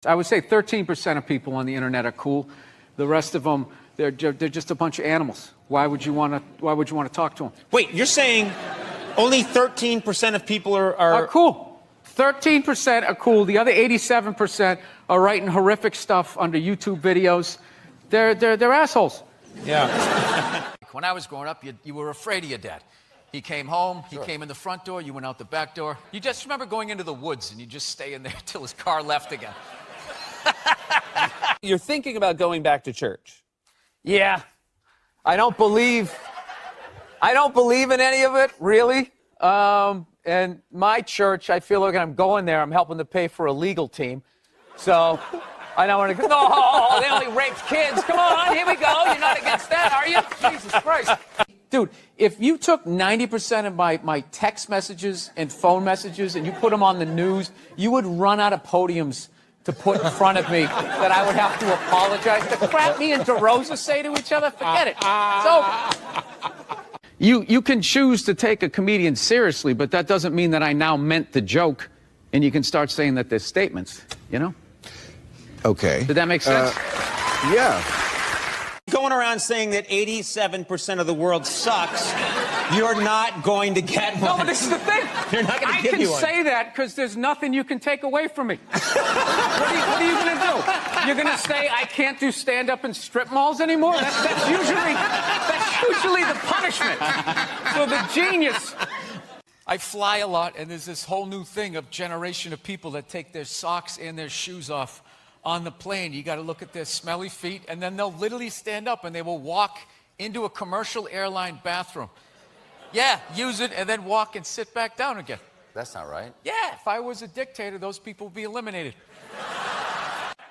I would say 13% of people on the internet are cool. The rest of them, they're just a bunch of animals. Why would you want to talk to them? Wait, you're saying only 13% of people are cool. 13% are cool. The other 87% are writing horrific stuff under YouTube videos. They're assholes. Yeah. When I was growing up, you were afraid of your dad. He came home, he came in the front door, you went out the back door. You just remember going into the woods and you just stay in there till his car left again. You're thinking about going back to church. Yeah. I don't believe in any of it, really. And my church, I feel like I'm going there, I'm helping to pay for a legal team. So I don't want to go, no, they only raped kids. Come on, here we go. You're not against that, are you? Jesus Christ. Dude, if you took 90% of my text messages and phone messages and you put them on the news, you would run out of podiums to put in front of me that I would have to apologize. The crap me and DeRosa say to each other, forget it. So you can choose to take a comedian seriously, but that doesn't mean that I now meant the joke, and you can start saying that there's statements, you know? Okay. Did that make sense? Yeah. Going around saying that 87% of the world sucks, you're not going to get one. No, but this is the thing. You're not going to give you one. I can say that because there's nothing you can take away from me. What are you going to do? You're going to say I can't do stand-up in strip malls anymore? That's usually the punishment for the genius. I fly a lot, and there's this whole new thing of generation of people that take their socks and their shoes off on the plane. You got to look at their smelly feet, and then they'll literally stand up and they will walk into a commercial airline bathroom. Yeah, use it and then walk and sit back down again. That's not right. Yeah, if I was a dictator, those people would be eliminated.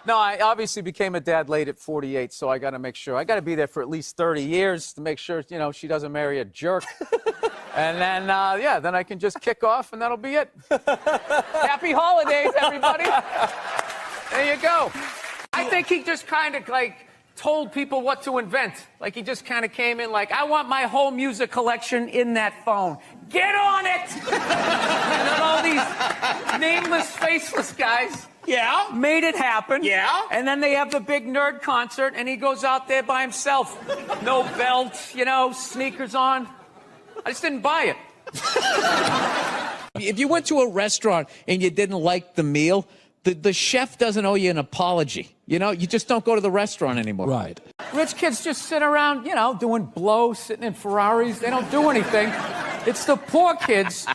No, I obviously became a dad late at 48, so I got to make sure. I got to be there for at least 30 years to make sure, you know, she doesn't marry a jerk. And then, yeah, then I can just kick off and that'll be it. Happy holidays, everybody. There you go. I think he just kind of like told people what to invent. Like he just kind of came in like, I want my whole music collection in that phone. Get on it! And then all these nameless, faceless guys made it happen. Yeah. And then they have the big nerd concert and he goes out there by himself. No belt, you know, sneakers on. I just didn't buy it. If you went to a restaurant and you didn't like the meal, the chef doesn't owe you an apology. You know, you just don't go to the restaurant anymore. Right. Rich kids just sit around, you know, doing blow, sitting in Ferraris. They don't do anything. It's the poor kids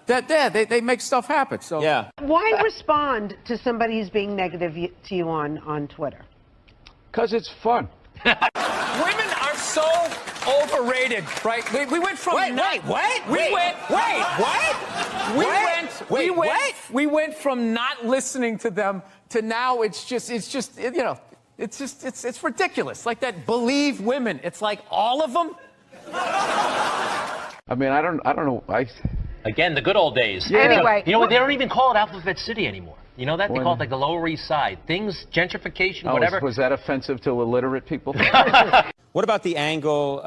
that they make stuff happen. So Yeah. Why respond to somebody who's being negative to you on Twitter? Because it's fun. Women are so overrated, right? We went from we went from not listening to them to now it's ridiculous. Like that Believe women. It's like all of them. I mean, I don't know. Again, the good old days. Yeah. Anyway. You know what? They don't even call it Alphabet City anymore. You know that? They call it like the Lower East Side. Things, gentrification, whatever. Was that offensive to illiterate people? What about the angle,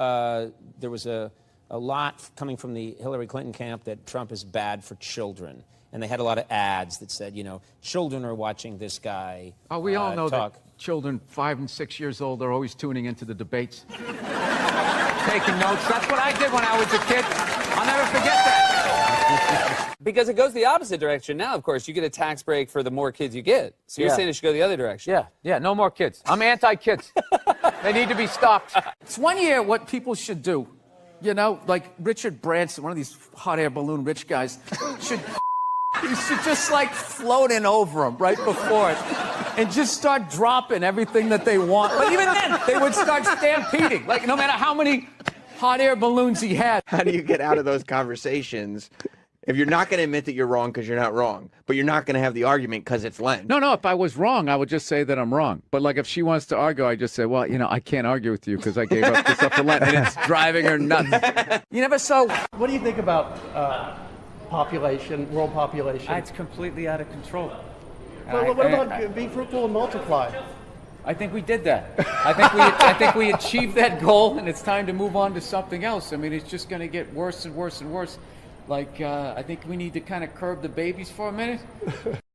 there was a lot coming from the Hillary Clinton camp that Trump is bad for children. And they had a lot of ads that said, you know, children are watching this guy Oh, we all know talk. that children 5 and 6 years old are always tuning into the debates. Taking notes. That's what I did when I was a kid. I'll never forget that. Because it goes the opposite direction now, of course. You get a tax break for the more kids you get. So you're saying it should go the other direction. Yeah, no more kids. I'm anti-kids. They need to be stopped. It's one year what people should do. You know, like Richard Branson, one of these hot air balloon rich guys, should just like float in over them right before it and just start dropping everything that they want. But even then, they would start stampeding. Like no matter how many hot air balloons he had. How do you get out of those conversations if you're not going to admit that you're wrong because you're not wrong, but you're not going to have the argument because it's Len? No, if I was wrong, I would just say that I'm wrong. But like if she wants to argue, I just say, well, you know, I can't argue with you because I gave up this up for Lent, and it's driving her nuts. You never saw. What do you think about population, world population? It's completely out of control. Well, what about be fruitful and multiply? I think we did that. I think we achieved that goal, and it's time to move on to something else. I mean, it's just going to get worse and worse and worse. Like, I think we need to kind of curb the babies for a minute.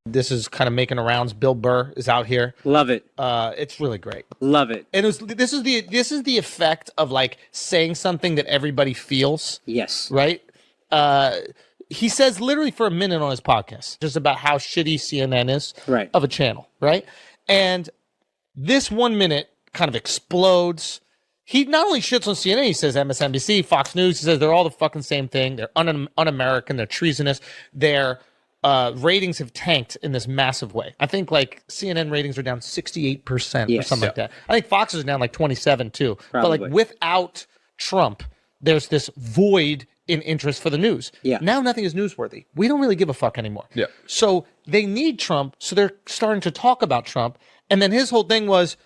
This is kind of making the rounds. Bill Burr is out here. Love it. It's really great. Love it. And this is the effect of like saying something that everybody feels. Yes. Right? He says literally for a minute on his podcast just about how shitty CNN is of a channel, right? And this 1 minute kind of explodes. He not only shits on CNN, he says MSNBC, Fox News, he says they're all the fucking same thing. They're un-American, they're treasonous, their ratings have tanked in this massive way. I think like CNN ratings are down 68% or something like that. I think Fox is down like 27 too. Probably. But like without Trump, there's this void in interest for the news. Yeah. Now nothing is newsworthy. We don't really give a fuck anymore. Yeah. So they need Trump, so they're starting to talk about Trump. And then his whole thing was,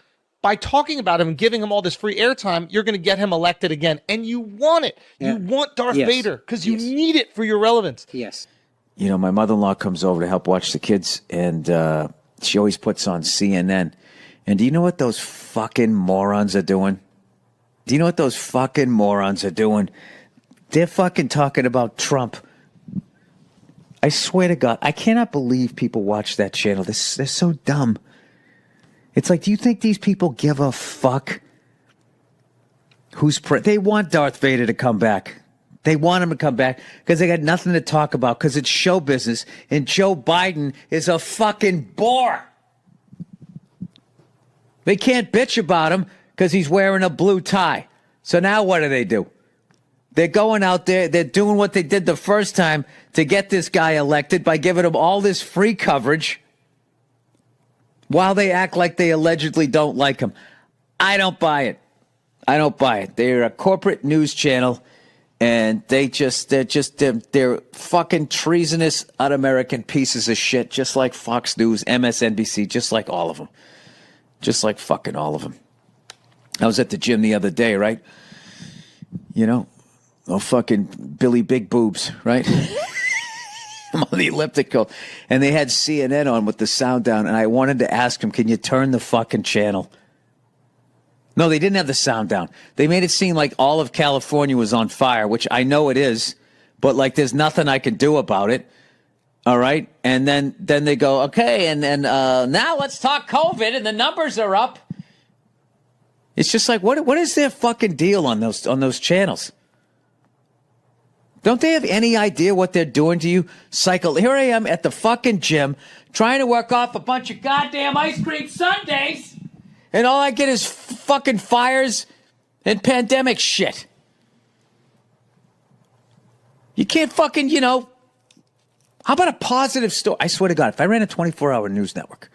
by talking about him and giving him all this free airtime, you're going to get him elected again. And you want it. Yeah. You want Darth Vader because you need it for your relevance. Yes. You know, my mother-in-law comes over to help watch the kids, and she always puts on CNN. And do you know what those fucking morons are doing? Do you know what those fucking morons are doing? They're fucking talking about Trump. I swear to God, I cannot believe people watch that channel. They're so dumb. It's like, do you think these people give a fuck? They want Darth Vader to come back. They want him to come back because they got nothing to talk about because it's show business, and Joe Biden is a fucking bore. They can't bitch about him because he's wearing a blue tie. So now what do? They're going out there, they're doing what they did the first time to get this guy elected by giving him all this free coverage while they act like they allegedly don't like him. I don't buy it. I don't buy it. They're a corporate news channel. And they're fucking treasonous, un-American pieces of shit, just like Fox News, MSNBC, just like all of them. Just like fucking all of them. I was at the gym the other day, right? You know, oh, fucking Billy Big Boobs, right? I'm on the elliptical. And they had CNN on with the sound down, and I wanted to ask him, can you turn the fucking channel? No, they didn't have the sound down. They made it seem like all of California was on fire, which I know it is, but like there's nothing I can do about it. All right? And then they go, okay, and then now let's talk COVID, and the numbers are up. It's just like, what is their fucking deal on those channels? Don't they have any idea what they're doing to you? Here I am at the fucking gym trying to work off a bunch of goddamn ice cream sundaes. And all I get is fucking fires and pandemic shit. You can't fucking, how about a positive story? I swear to God, if I ran a 24-hour news network,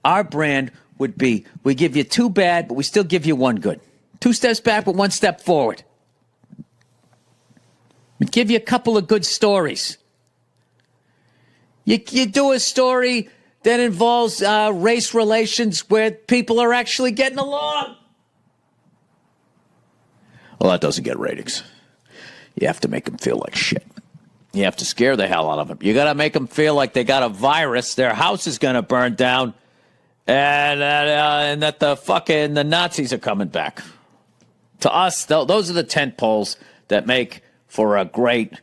our brand would be, we give you 2 bad, but we still give you 1 good. 2 steps back, but 1 step forward. We'd give you a couple of good stories. You do a story that involves race relations where people are actually getting along. Well, that doesn't get ratings. You have to make them feel like shit. You have to scare the hell out of them. You got to make them feel like they got a virus, their house is going to burn down, and that the Nazis are coming back. To us, those are the tent poles that make for a great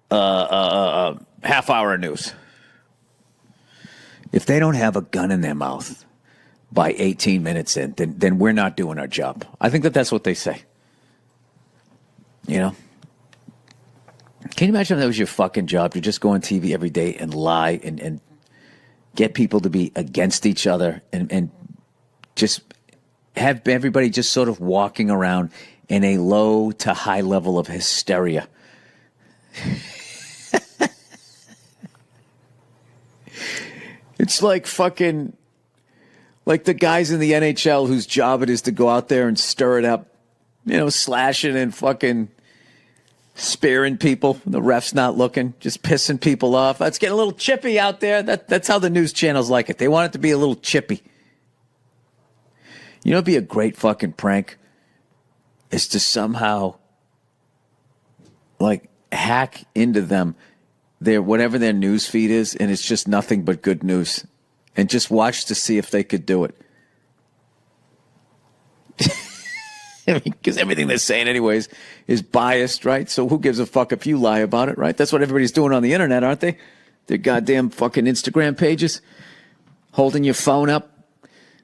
half-hour news. If they don't have a gun in their mouth by 18 minutes in, then we're not doing our job. I think that's what they say. Can you imagine if that was your fucking job? You just go on TV every day and lie and get people to be against each other and just have everybody just sort of walking around in a low to high level of hysteria. It's like fucking, like the guys in the NHL whose job it is to go out there and stir it up, slashing and fucking spearing people. The ref's not looking, just pissing people off. It's getting a little chippy out there. That's how the news channels like it. They want it to be a little chippy. It'd be a great fucking prank is to somehow like hack into them. Whatever their news feed is, and it's just nothing but good news. And just watch to see if they could do it. Because everything they're saying anyways is biased, right? So who gives a fuck if you lie about it, right? That's what everybody's doing on the internet, aren't they? Their goddamn fucking Instagram pages. Holding your phone up.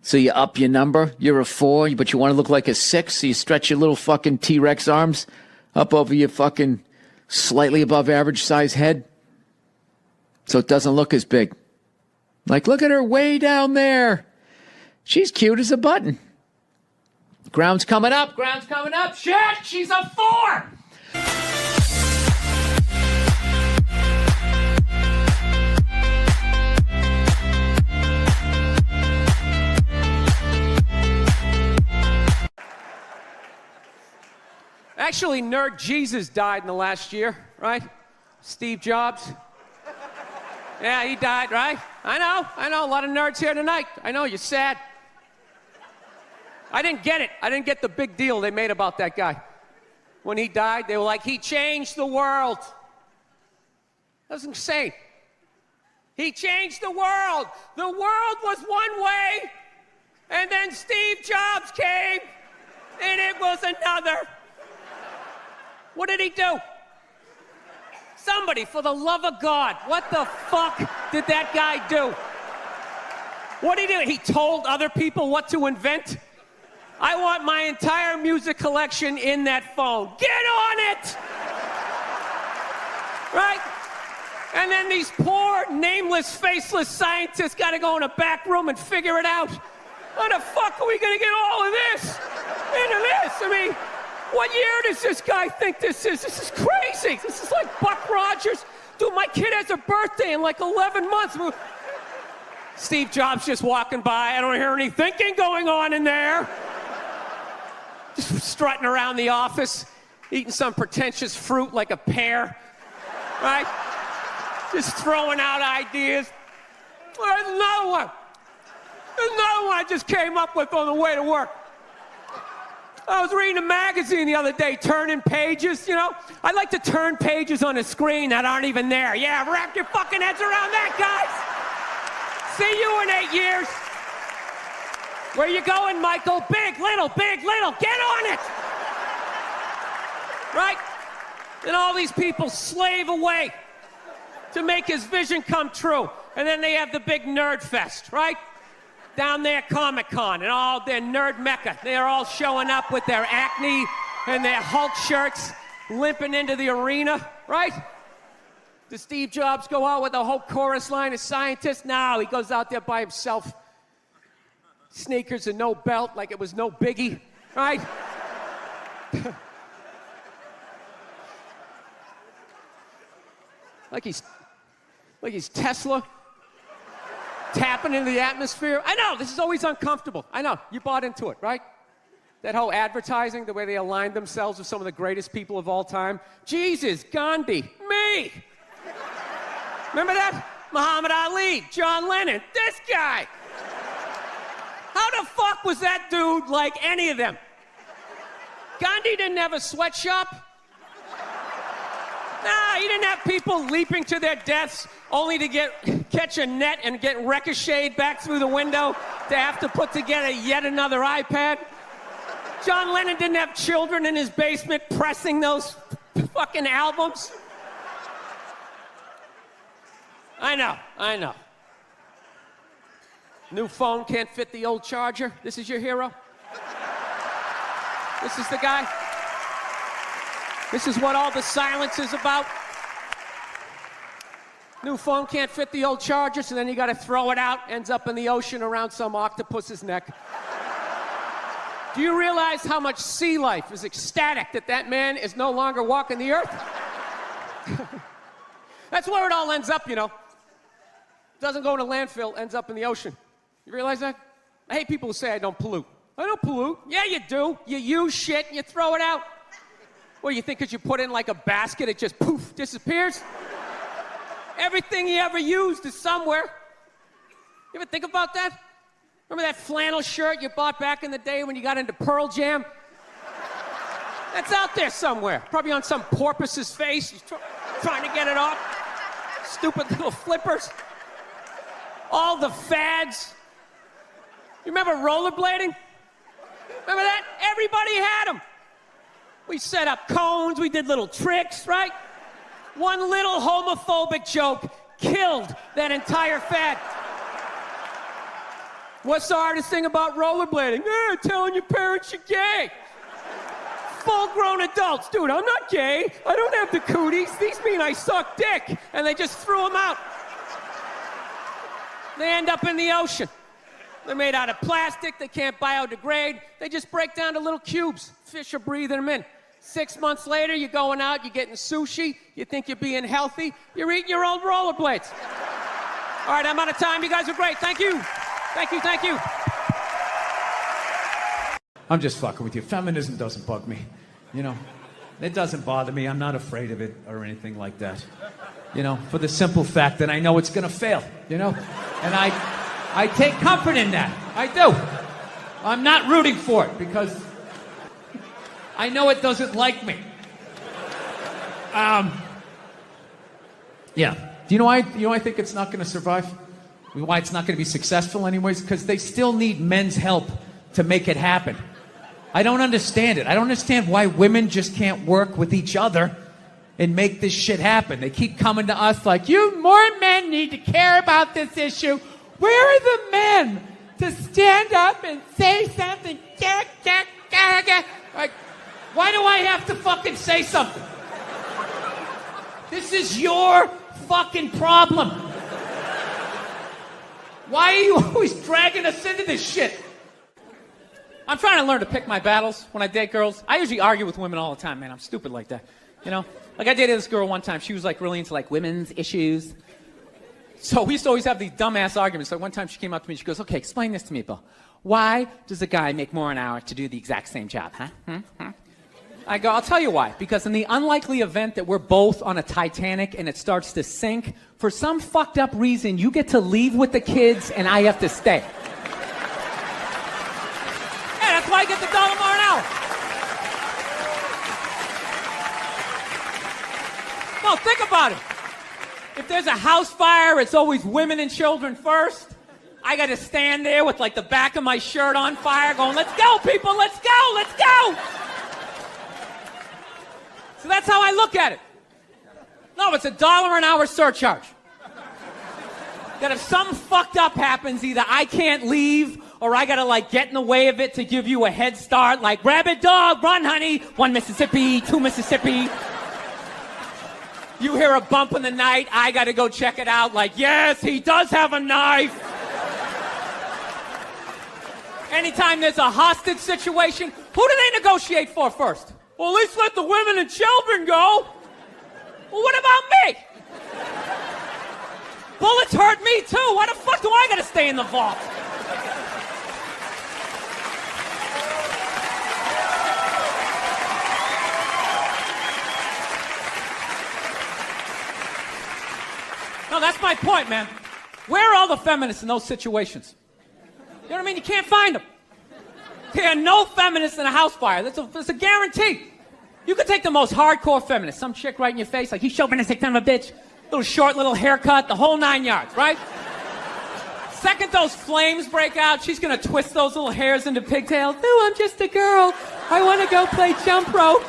So you up your number. You're a 4, but you want to look like a 6. So you stretch your little fucking T-Rex arms up over your fucking slightly above average size head. So it doesn't look as big. Like, look at her way down there. She's cute as a button. Ground's coming up. Ground's coming up. Shit, she's a 4. Actually, Nerd Jesus died in the last year, right? Steve Jobs. Yeah, he died, right? I know. A lot of nerds here tonight. I know, you're sad. I didn't get it. I didn't get the big deal they made about that guy. When he died, they were like, he changed the world. That was insane. He changed the world. The world was one way, and then Steve Jobs came, and it was another. What did he do? Somebody, for the love of God, what the fuck did that guy do? What did he do? He told other people what to invent? I want my entire music collection in that phone. Get on it! Right? And then these poor, nameless, faceless scientists got to go in a back room and figure it out. How the fuck are we going to get all of this into this? I mean, what year does this guy think this is? This is crazy. This is like Buck Rogers. Dude, my kid has a birthday in like 11 months. Steve Jobs just walking by. I don't hear any thinking going on in there. Just strutting around the office, eating some pretentious fruit like a pear, right? Just throwing out ideas. There's another one. There's another one I just came up with on the way to work. I was reading a magazine the other day, turning pages, you know? I like to turn pages on a screen that aren't even there. Yeah, wrap your fucking heads around that, guys. See you in 8 years. Where you going, Michael? Big, little, get on it! Right? And all these people slave away to make his vision come true. And then they have the big nerd fest, right? Down there, Comic-Con, and all their nerd mecca. They're all showing up with their Acne and their Hulk shirts, limping into the arena, right? Does Steve Jobs go out with a whole chorus line of scientists? No, he goes out there by himself. Sneakers and no belt, like it was no biggie, right? like he's Tesla. Tapping into the atmosphere. I know, this is always uncomfortable. I know, you bought into it, right? That whole advertising, the way they aligned themselves with some of the greatest people of all time. Jesus, Gandhi, me. Remember that? Muhammad Ali, John Lennon, this guy. How the fuck was that dude like any of them? Gandhi didn't have a sweatshop. Nah, he didn't have people leaping to their deaths only to catch a net and get ricocheted back through the window to have to put together yet another iPad. John Lennon didn't have children in his basement pressing those fucking albums. I know. New phone can't fit the old charger. This is your hero? This is the guy? This is what all the silence is about? New phone can't fit the old charger, so then you gotta throw it out, ends up in the ocean around some octopus's neck. Do you realize how much sea life is ecstatic that that man is no longer walking the earth? That's where it all ends up, you know. Doesn't go in a landfill, ends up in the ocean. You realize that? I hate people who say I don't pollute. I don't pollute. Yeah, you do. You use shit and you throw it out. What, do you think because you put it in like a basket, it just poof, disappears? Everything you ever used is somewhere. You ever think about that? Remember that flannel shirt you bought back in the day when you got into Pearl Jam? That's out there somewhere. Probably on some porpoise's face. He's trying to get it off. Stupid little flippers. All the fads. You remember rollerblading? Remember that? Everybody had them. We set up cones, we did little tricks, right? One little homophobic joke killed that entire fad. What's the hardest thing about rollerblading? Telling your parents you're gay. Full-grown adults. Dude, I'm not gay. I don't have the cooties. These mean I suck dick. And they just threw them out. They end up in the ocean. They're made out of plastic. They can't biodegrade. They just break down to little cubes. Fish are breathing them in. 6 months later, you're going out, you're getting sushi. You think you're being healthy. You're eating your old rollerblades. All right, I'm out of time. You guys are great. Thank you. Thank you, thank you. I'm just fucking with you. Feminism doesn't bug me. You know, it doesn't bother me. I'm not afraid of it or anything like that. You know, for the simple fact that I know it's gonna fail, you know? And I take comfort in that. I do. I'm not rooting for it because I know it doesn't like me. Yeah. Do you know why I think it's not gonna survive? Why it's not gonna be successful anyways? Because they still need men's help to make it happen. I don't understand it. I don't understand why women just can't work with each other and make this shit happen. They keep coming to us like, you more men need to care about this issue. Where are the men to stand up and say something? Like, why do I have to fucking say something? This is your fucking problem. Why are you always dragging us into this shit? I'm trying to learn to pick my battles when I date girls. I usually argue with women all the time, man. I'm stupid like that. You know? Like, I dated this girl one time. She was, like, really into, like, women's issues. So we used to always have these dumbass arguments. Like, one time she came up to me, she goes, okay, explain this to me, Bill. Why does a guy make more an hour to do the exact same job, huh? I go, I'll tell you why. Because in the unlikely event that we're both on a Titanic and it starts to sink, for some fucked up reason, you get to leave with the kids and I have to stay. Yeah, that's why I get the $1 more an hour. No, think about it. If there's a house fire, it's always women and children first. I got to stand there with, like, the back of my shirt on fire going, let's go, people, let's go, let's go. So that's how I look at it. No, it's a $1 an hour surcharge. That if something fucked up happens, either I can't leave or I gotta, like, get in the way of it to give you a head start, like, rabid dog, run, honey, 1 Mississippi, 2 Mississippi. You hear a bump in the night, I gotta go check it out, like, yes, he does have a knife. Anytime there's a hostage situation, who do they negotiate for first? Well, at least let the women and children go. Well, what about me? Bullets hurt me too. Why the fuck do I gotta stay in the vault? No, that's my point, man. Where are all the feminists in those situations? You know what I mean? You can't find them. There are no feminists in a house fire. That's a guarantee. You could take the most hardcore feminist, some chick right in your face, like, you chauvinistic son of a bitch, little short, little haircut, the whole 9 yards, right? Second those flames break out, she's gonna twist those little hairs into pigtails. No, I'm just a girl. I want to go play jump rope.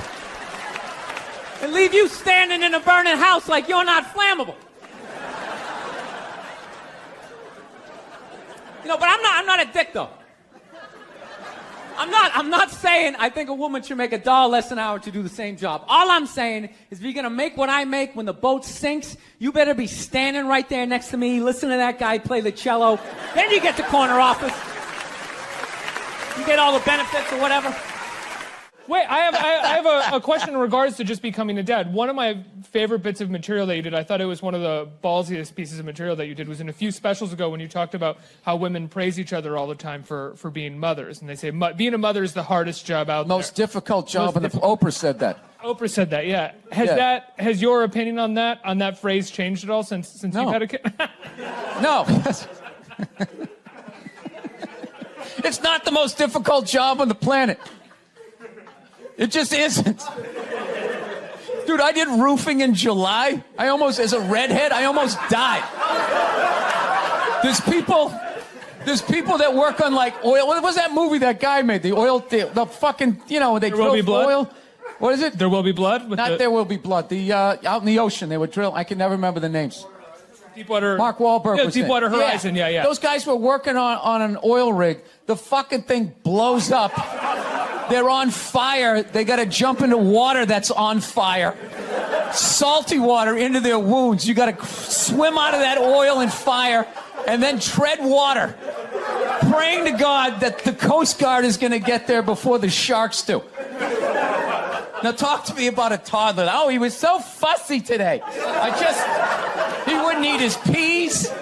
And leave you standing in a burning house like you're not flammable. You know, but I'm not a dick, though. I'm not saying I think a woman should make $1 less an hour to do the same job. All I'm saying is if you're gonna make what I make when the boat sinks, you better be standing right there next to me, listen to that guy play the cello. Then you get the corner office. You get all the benefits or whatever. Wait, I have a question in regards to just becoming a dad. One of my favorite bits of material that you did, I thought it was one of the ballsiest pieces of material that you did, was in a few specials ago when you talked about how women praise each other all the time for being mothers. And they say being a mother is the hardest job out there. Most difficult job, and Oprah said that. Oprah said that, yeah. Has your opinion on that phrase changed at all since you've had a kid? No. It's not the most difficult job on the planet. It just isn't. Dude, I did roofing in July. As a redhead, I almost died. There's people that work on, like, oil. What was that movie that guy made? The oil, the fucking, you know, they drill oil. What is it? There Will Be Blood? Not There Will Be Blood. Out in the ocean, they would drill. I can never remember the names. Deepwater. Mark Wahlberg Yeah, was in it. Deepwater Horizon. Yeah. Those guys were working on an oil rig. The fucking thing blows up. They're on fire. They got to jump into water that's on fire. Salty water into their wounds. You got to swim out of that oil and fire and then tread water, praying to God that the Coast Guard is going to get there before the sharks do. Now talk to me about a toddler. Oh, he was so fussy today. He wouldn't eat his peas.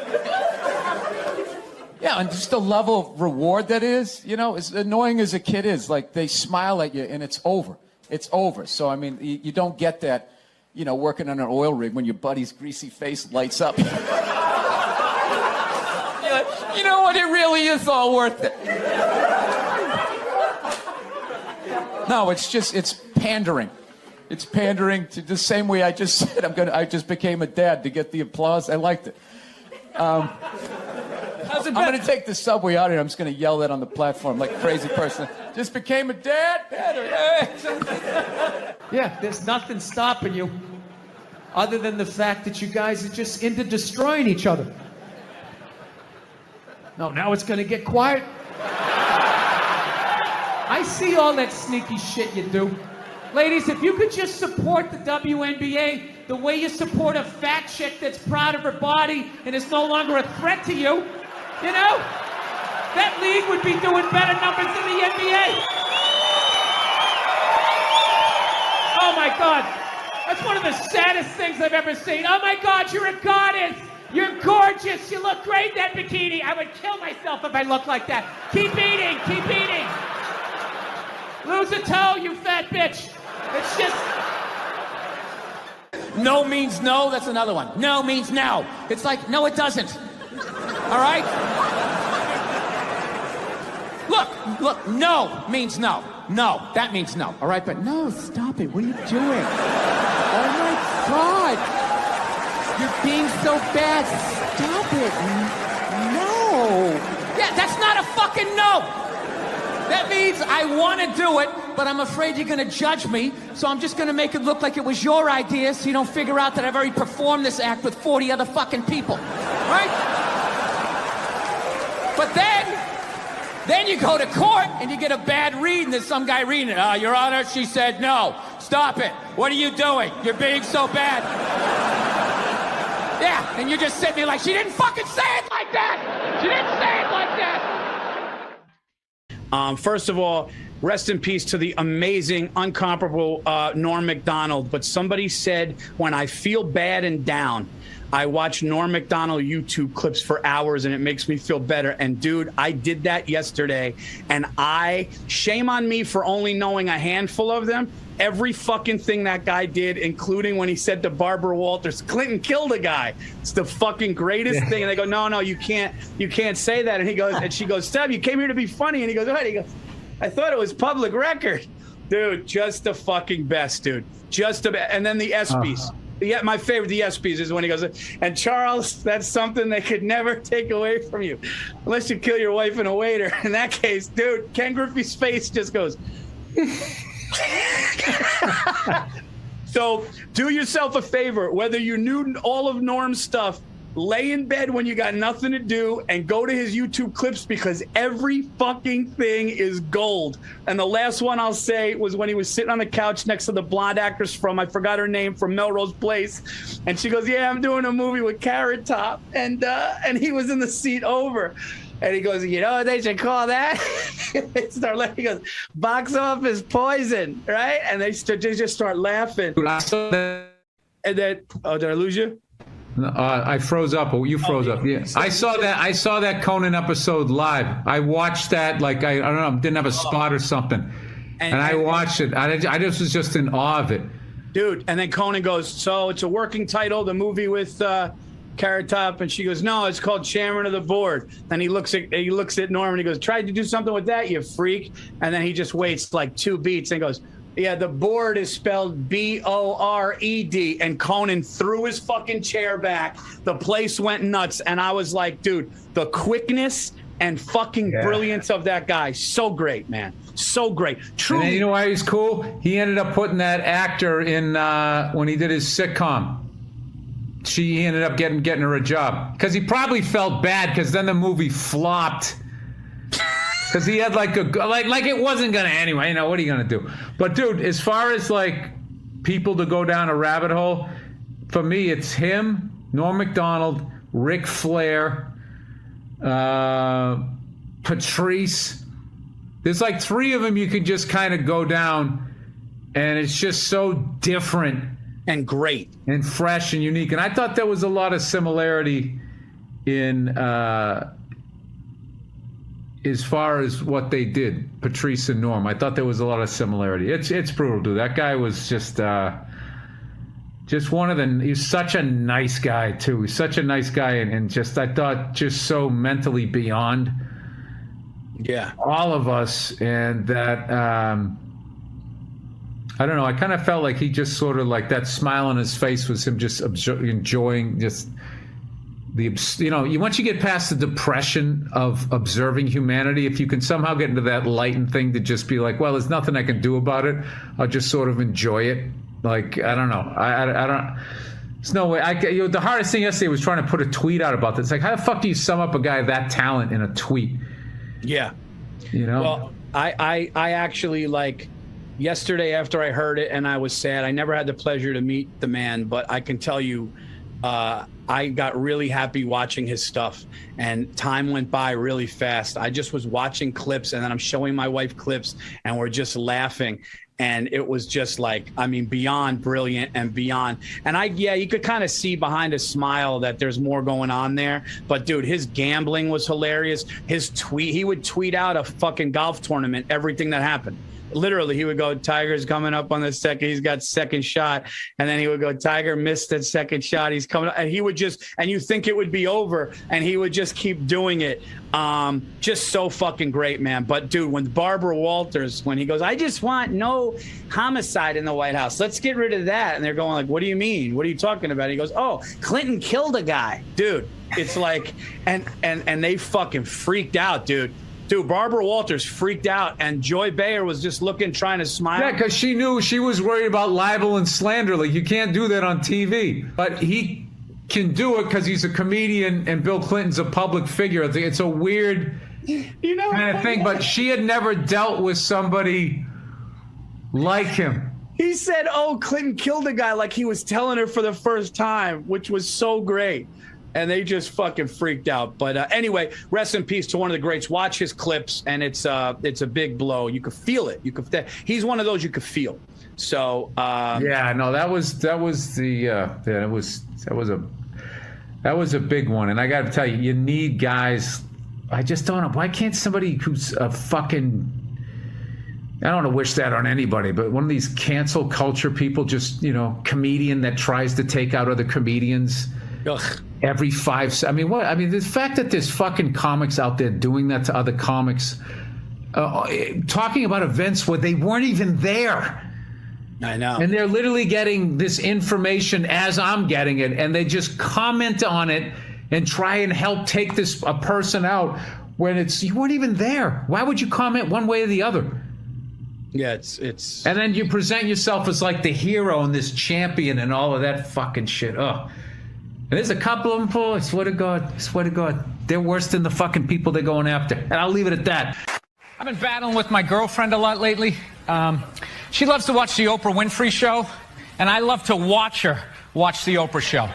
Yeah, and just the level of reward that is, as annoying as a kid is, like they smile at you and it's over. It's over. So, I mean, you don't get that, working on an oil rig when your buddy's greasy face lights up. You're like, you know what? It really is all worth it. No, it's pandering. It's pandering to the same way I just said. I just became a dad to get the applause. I liked it. I'm going to take the subway out here. I'm just going to yell that on the platform like a crazy person. Just became a dad. Yeah, there's nothing stopping you other than the fact that you guys are just into destroying each other. No, now it's going to get quiet. I see all that sneaky shit you do. Ladies, if you could just support the WNBA the way you support a fat chick that's proud of her body and is no longer a threat to you, that league would be doing better numbers than the NBA. Oh my God. That's one of the saddest things I've ever seen. Oh my God, you're a goddess. You're gorgeous. You look great in that bikini. I would kill myself if I looked like that. Keep eating. Keep eating. Lose a toe, you fat bitch. It's just... No means no. That's another one. No means no. It's like, no, it doesn't. All right? Look, no means no. No, that means no. All right, but no, stop it. What are you doing? Oh my God. You're being so bad. Stop it. No. Yeah, that's not a fucking no. That means I want to do it, but I'm afraid you're going to judge me, so I'm just going to make it look like it was your idea so you don't figure out that I've already performed this act with 40 other fucking people. Right? But then you go to court and you get a bad read and there's some guy reading it. Your Honor, she said no. Stop it. What are you doing? You're being so bad. Yeah, and you're just sitting there like, she didn't fucking say it like that. She didn't say it like that. First of all, rest in peace to the amazing, incomparable Norm Macdonald. But somebody said, when I feel bad and down, I watch Norm Macdonald YouTube clips for hours and it makes me feel better. And dude, I did that yesterday. And shame on me for only knowing a handful of them. Every fucking thing that guy did, including when he said to Barbara Walters, Clinton killed a guy. It's the fucking greatest thing. And they go, no, you can't say that. And he goes, and she goes, Steph, you came here to be funny. And he goes, what? He goes, I thought it was public record. Dude, just the fucking best, dude. Just the best. And then the ESPYs. Yeah, my favorite, the ESPYs, is when he goes, and Charles, that's something they could never take away from you. Unless you kill your wife and a waiter. In that case, dude, Ken Griffey's face just goes... So do yourself a favor, whether you knew all of Norm's stuff, lay in bed when you got nothing to do and go to his YouTube clips because every fucking thing is gold. And the last one I'll say was when he was sitting on the couch next to the blonde actress from, I forgot her name, from Melrose Place. And she goes, yeah, I'm doing a movie with Carrot Top. And he was in the seat over. And he goes, you know what they should call that? They start laughing. He goes, box office poison, right? And they just start laughing. I saw that. And then, oh, did I lose you? No, I froze up. Oh, you froze up. Yeah, I saw that Conan episode live. I watched that like I don't know, didn't have a spot or something, and I watched it. I just was just in awe of it, dude. And then Conan goes, so it's a working title, the movie with Carrot Top, and she goes, no, it's called Chairman of the Board. Then he looks at Norm and he goes, tried to do something with that, you freak. And then he just waits like 2 beats and goes, yeah, the board is spelled B-O-R-E-D. And Conan threw his fucking chair back. The place went nuts. And I was like, dude, the quickness and fucking brilliance of that guy. So great, man. So great. Truly. And then, you know why he's cool? He ended up putting that actor in when he did his sitcom. he ended up getting her a job because he probably felt bad because then the movie flopped. Because he had like it wasn't gonna anyway. You know what are you gonna do? But dude, as far as like people to go down a rabbit hole, for me it's him, Norm Macdonald, Ric Flair, Patrice. There's like 3 of them you can just kind of go down, and it's just so different and great and fresh and unique. And I thought there was a lot of similarity in as far as what they did, Patrice and Norm. I thought there was a lot of similarity. It's brutal, dude. That guy was just one of the. He's such a nice guy too. He's such a nice guy, and just I thought just so mentally beyond. Yeah. All of us, and that I don't know. I kind of felt like he just sort of like that smile on his face was him just enjoying just. Once you get past the depression of observing humanity, if you can somehow get into that lightened thing to just be like, well, there's nothing I can do about it. I'll just sort of enjoy it. Like, I don't know. I don't. There's no way. The hardest thing yesterday was trying to put a tweet out about this. It's like, how the fuck do you sum up a guy of that talent in a tweet? Yeah. Well, I actually like yesterday after I heard it and I was sad. I never had the pleasure to meet the man, but I can tell you, I got really happy watching his stuff, and time went by really fast. I just was watching clips, and then I'm showing my wife clips, and we're just laughing. And it was just like, I mean, beyond brilliant and beyond. And you could kind of see behind his smile that there's more going on there. But dude, his gambling was hilarious. He would tweet out a fucking golf tournament, everything that happened. Literally, he would go, Tiger's coming up on the second. He's got second shot. And then he would go, Tiger missed that second shot. He's coming up. And he would just, and you think it would be over. And he would just keep doing it. Just so fucking great, man. But dude, when Barbara Walters, when he goes, I just want no homicide in the White House. Let's get rid of that. And they're going like, what do you mean? What are you talking about? He goes, oh, Clinton killed a guy. Dude, it's like, and they fucking freaked out, dude. Dude, Barbara Walters freaked out, and Joy Behar was just trying to smile. Yeah, because she knew she was worried about libel and slander. Like, you can't do that on TV. But he can do it because he's a comedian, and Bill Clinton's a public figure. It's a weird kind of thing. But she had never dealt with somebody like him. He said, oh, Clinton killed a guy, like he was telling her for the first time, which was so great. And they just fucking freaked out. But anyway, rest in peace to one of the greats. Watch his clips, and it's a big blow. You could feel it. He's one of those you could feel. So that was a big one. And I got to tell you, you need guys. I just don't know. Why can't somebody who's a fucking, I don't want to wish that on anybody, but one of these cancel culture people, just, comedian that tries to take out other comedians. Ugh. Every 5 I mean, what? I mean, the fact that there's fucking comics out there doing that to other comics, talking about events where they weren't even there. I know. And they're literally getting this information as I'm getting it, and they just comment on it and try and help take a person out when you weren't even there. Why would you comment one way or the other? Yeah, it's. And then you present yourself as like the hero and this champion and all of that fucking shit. Ugh. And there's a couple of them, I swear to God, they're worse than the fucking people they're going after. And I'll leave it at that. I've been battling with my girlfriend a lot lately. She loves to watch the Oprah Winfrey Show, and I love to watch her watch the Oprah Show.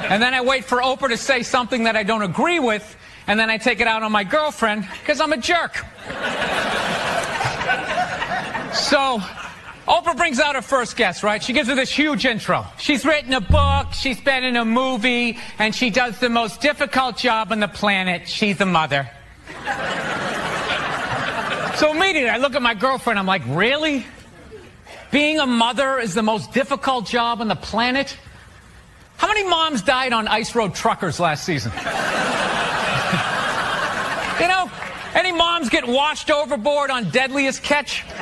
And then I wait for Oprah to say something that I don't agree with, and then I take it out on my girlfriend because I'm a jerk. So Oprah brings out her first guest, right? She gives her this huge intro. She's written a book, she's been in a movie, and she does the most difficult job on the planet. She's a mother. So immediately I look at my girlfriend, I'm like, really? Being a mother is the most difficult job on the planet? How many moms died on ice road truckers last season? Any moms get washed overboard on Deadliest Catch? No,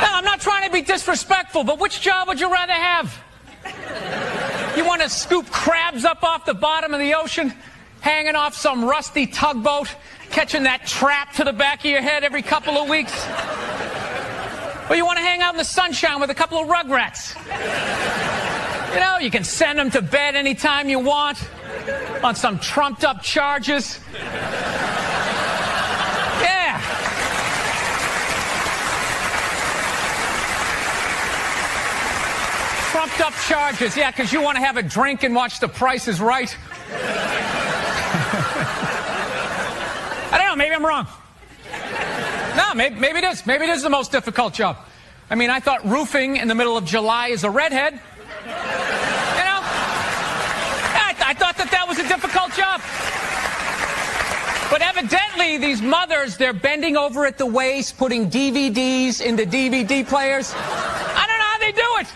I'm not trying to be disrespectful, but which job would you rather have? You want to scoop crabs up off the bottom of the ocean, hanging off some rusty tugboat, catching that trap to the back of your head every couple of weeks? Or you want to hang out in the sunshine with a couple of rugrats? You know, you can send them to bed anytime you want on some trumped up charges. Yeah. Trumped up charges, yeah, because you want to have a drink and watch The Price is Right. I don't know, maybe I'm wrong. No, maybe it is. Maybe it is the most difficult job. I mean, I thought roofing in the middle of July as a redhead, you know, I thought that was a difficult job. But evidently, these mothers, they're bending over at the waist, putting DVDs into DVD players. I don't know how they do it.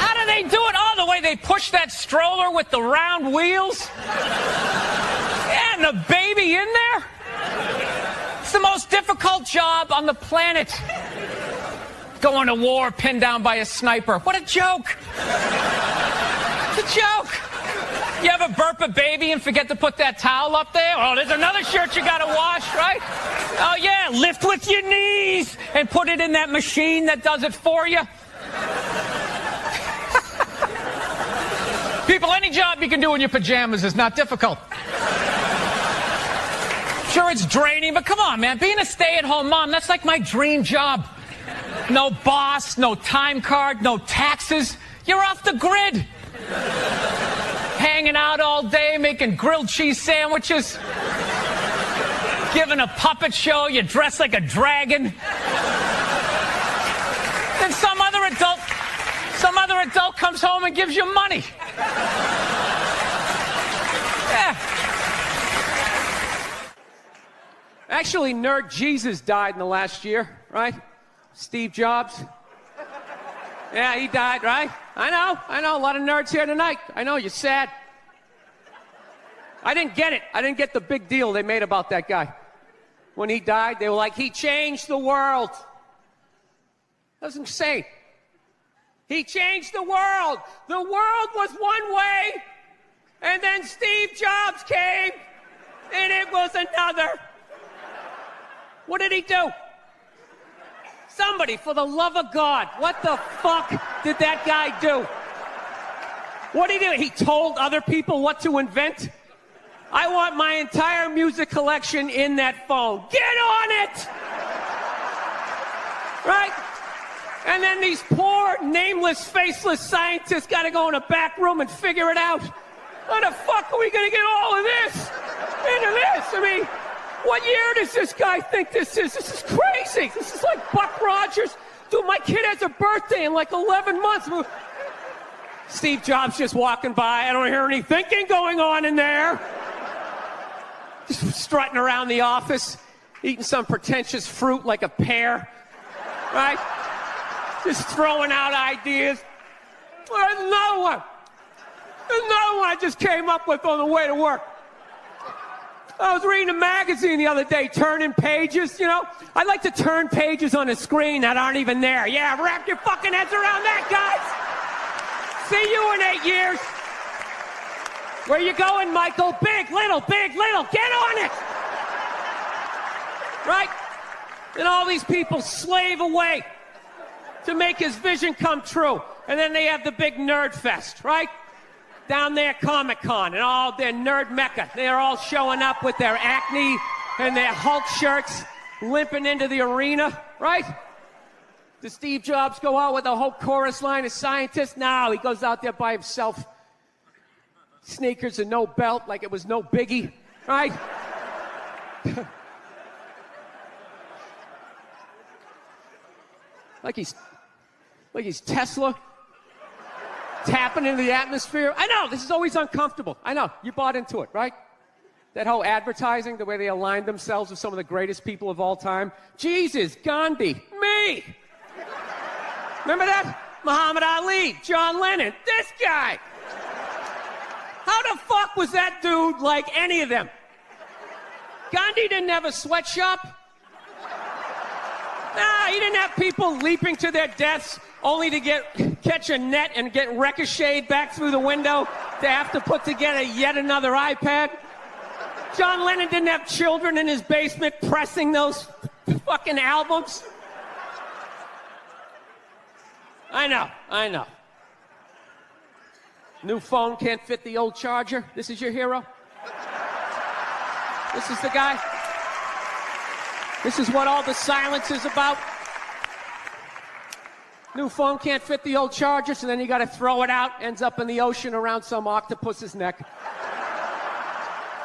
How do they do it? Oh, the way they push that stroller with the round wheels. Yeah, and the baby in there. It's the most difficult job on the planet. Going to war, pinned down by a sniper. What a joke. It's a joke. You ever burp a baby and forget to put that towel up there? Oh, there's another shirt you gotta wash, right? Oh yeah, lift with your knees and put it in that machine that does it for you. People, any job you can do in your pajamas is not difficult. Sure, it's draining, but come on, man. Being a stay-at-home mom, that's like my dream job. No boss, no time card, no taxes. You're off the grid. Hanging out all day, making grilled cheese sandwiches. Giving a puppet show, you dress like a dragon. Then some other adult comes home and gives you money. Yeah. Actually, Nerd Jesus died in the last year, right? Steve Jobs. Yeah, he died, right? I know. A lot of nerds here tonight. I know, you're sad. I didn't get it. I didn't get the big deal they made about that guy. When he died, they were like, he changed the world. That was insane. He changed the world. The world was one way, and then Steve Jobs came, and it was another. What did he do? Somebody, for the love of God, what the fuck did that guy do? What did he do? He told other people what to invent? I want my entire music collection in that phone. Get on it! Right? And then these poor, nameless, faceless scientists got to go in a back room and figure it out. How the fuck are we going to get all of this into this? I mean, what year does this guy think this is? This is crazy. This is like Buck Rogers. Dude, my kid has a birthday in like 11 months. Steve Jobs just walking by. I don't hear any thinking going on in there. Just strutting around the office, eating some pretentious fruit like a pear. Right? Just throwing out ideas. There's another one. There's another one I just came up with on the way to work. I was reading a magazine the other day, turning pages, you know. I like to turn pages on a screen that aren't even there. Yeah, wrap your fucking heads around that, guys. See you in 8 years. Where you going, Michael? Big, little, get on it. Right? And all these people slave away to make his vision come true. And then they have the big nerd fest, right? Down there, Comic-Con, and all their nerd mecca. They're all showing up with their Acne and their Hulk shirts, limping into the arena, right? Does Steve Jobs go out with a whole chorus line of scientists? No, he goes out there by himself. Sneakers and no belt, like it was no biggie, right? like he's Tesla. Tapping into the atmosphere. I know, this is always uncomfortable. I know, you bought into it, right? That whole advertising, the way they aligned themselves with some of the greatest people of all time. Jesus, Gandhi, me. Remember that? Muhammad Ali, John Lennon, this guy. How the fuck was that dude like any of them? Gandhi didn't have a sweatshop. Nah, he didn't have people leaping to their deaths only to catch a net and get ricocheted back through the window to have to put together yet another iPad. John Lennon didn't have children in his basement pressing those fucking albums. I know. New phone can't fit the old charger. This is your hero? This is the guy? This is what all the silence is about? New phone can't fit the old charger, so then you got to throw it out, ends up in the ocean around some octopus's neck.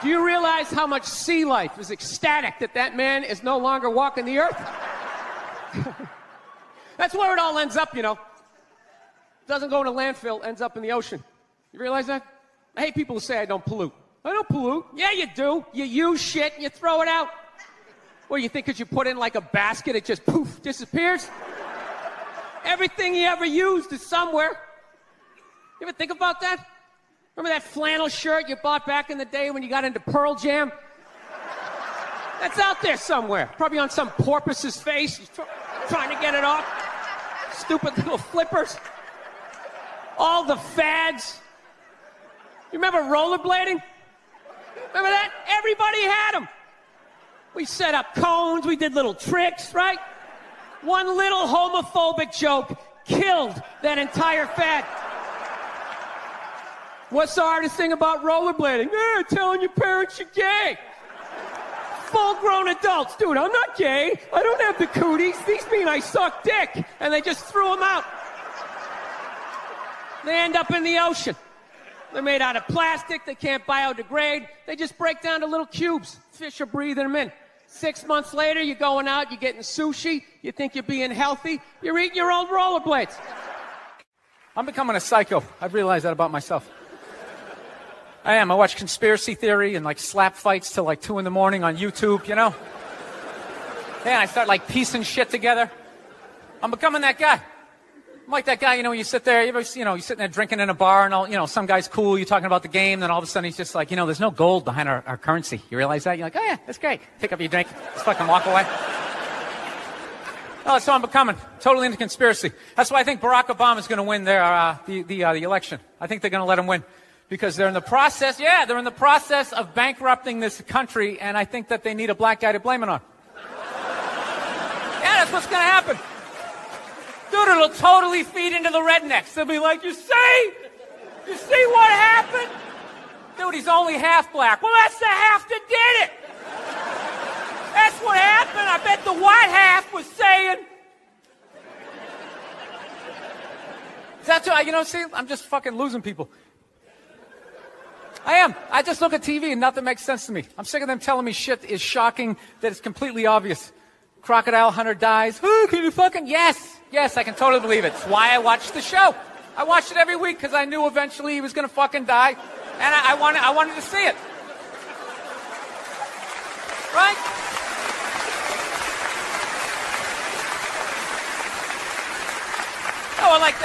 Do you realize how much sea life is ecstatic that that man is no longer walking the earth? That's where it all ends up, you know. Doesn't go in a landfill, ends up in the ocean. You realize that? I hate people who say I don't pollute. I don't pollute. Yeah, you do. You use shit and you throw it out. What do you think, because you put it in like a basket, it just poof, disappears? Everything you ever used is somewhere. You ever think about that? Remember that flannel shirt you bought back in the day when you got into Pearl Jam? That's out there somewhere. Probably on some porpoise's face. He's trying to get it off. Stupid little flippers. All the fads. You remember rollerblading? Remember that? Everybody had them. We set up cones. We did little tricks, right? One little homophobic joke killed that entire fad. What's the hardest thing about rollerblading? Telling your parents you're gay. Full-grown adults. Dude, I'm not gay. I don't have the cooties. These mean I suck dick. And they just threw them out. They end up in the ocean. They're made out of plastic. They can't biodegrade. They just break down to little cubes. Fish are breathing them in. 6 months later, you're going out, you're getting sushi, you think you're being healthy, you're eating your old rollerblades. I'm becoming a psycho. I've realized that about myself. I am. I watch conspiracy theory and like slap fights till like 2 a.m. on YouTube, you know? Yeah, I start like piecing shit together. I'm becoming that guy. I'm like that guy, you know, you sit there, you're sitting there drinking in a bar and all, you know, some guy's cool, you're talking about the game, then all of a sudden he's just like, you know, there's no gold behind our currency. You realize that? You're like, oh yeah, that's great. Pick up your drink, just fucking walk away. Oh, that's what I'm becoming. Totally into conspiracy. That's why I think Barack Obama's going to win the election. I think they're going to let him win. Because they're in the process of bankrupting this country, and I think that they need a black guy to blame it on. Yeah, that's what's going to happen. Dude, it'll totally feed into the rednecks. They'll be like, you see what happened? Dude, he's only half black. Well, that's the half that did it. That's what happened. I bet the white half was saying. That's what, you know, see, I'm just fucking losing people. I am. I just look at TV and nothing makes sense to me. I'm sick of them telling me shit is shocking that it's completely obvious. Crocodile hunter dies. Oh, can you fucking... Yes, I can totally believe it. It's why I watched the show. I watched it every week because I knew eventually he was going to fucking die. And I wanted to see it. Right? Oh, I like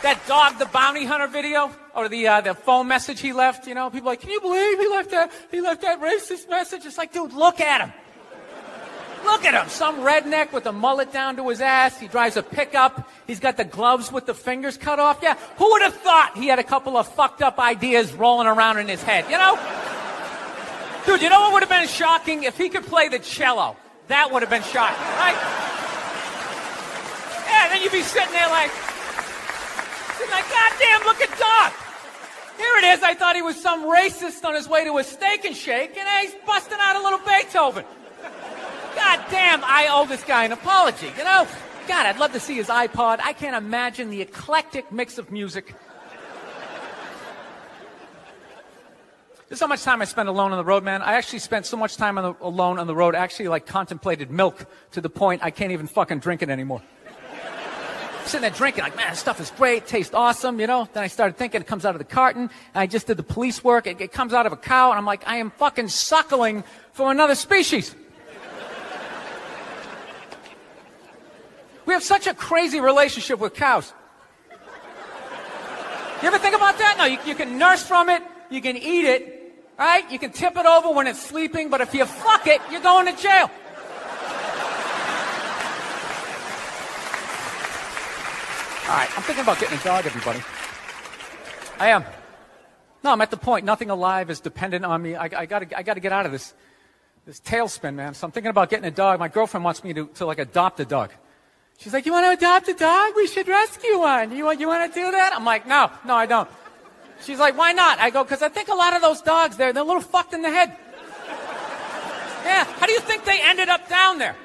that dog, the bounty hunter video, or the phone message he left. You know, people are like, can you believe he left that racist message? It's like, dude, look at him. Look at him. Some redneck with a mullet down to his ass. He drives a pickup. He's got the gloves with the fingers cut off. Yeah, who would have thought he had a couple of fucked up ideas rolling around in his head, you know? Dude, you know what would have been shocking? If he could play the cello. That would have been shocking, right? Yeah, then you'd be sitting there like, God damn, look at Doc. Here it is. I thought he was some racist on his way to a steak and shake, and he's busting out a little Beethoven. God damn, I owe this guy an apology, you know? God, I'd love to see his iPod. I can't imagine the eclectic mix of music. This is how much time I spend alone on the road, man. I actually spent so much time alone on the road, I actually like contemplated milk to the point I can't even fucking drink it anymore. I'm sitting there drinking, like, man, this stuff is great, tastes awesome, you know? Then I started thinking it comes out of the carton, and I just did the police work. It comes out of a cow, and I'm like, I am fucking suckling for another species. We have such a crazy relationship with cows. You ever think about that? No, you can nurse from it, you can eat it, right? You can tip it over when it's sleeping, but if you fuck it, you're going to jail. All right, I'm thinking about getting a dog, everybody. I am. No, I'm at the point. Nothing alive is dependent on me. I gotta get out of this tailspin, man. So I'm thinking about getting a dog. My girlfriend wants me to like adopt a dog. She's like, you want to adopt a dog? We should rescue one. You want to do that? I'm like, no, I don't. She's like, why not? I go, because I think a lot of those dogs, they're a little fucked in the head. Yeah, how do you think they ended up down there?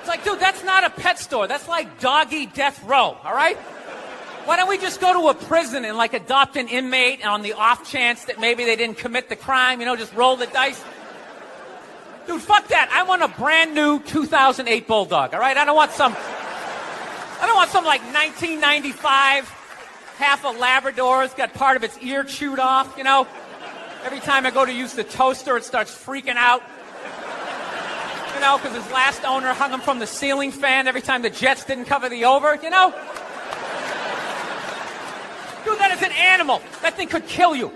It's like, dude, that's not a pet store. That's like doggy death row, all right? Why don't we just go to a prison and like adopt an inmate on the off chance that maybe they didn't commit the crime, just roll the dice? Dude, fuck that. I want a brand new 2008 Bulldog, all right? I don't want some like 1995 half a Labrador. It's got part of its ear chewed off, Every time I go to use the toaster, it starts freaking out. Because his last owner hung him from the ceiling fan every time the Jets didn't cover the over, Dude, that is an animal. That thing could kill you.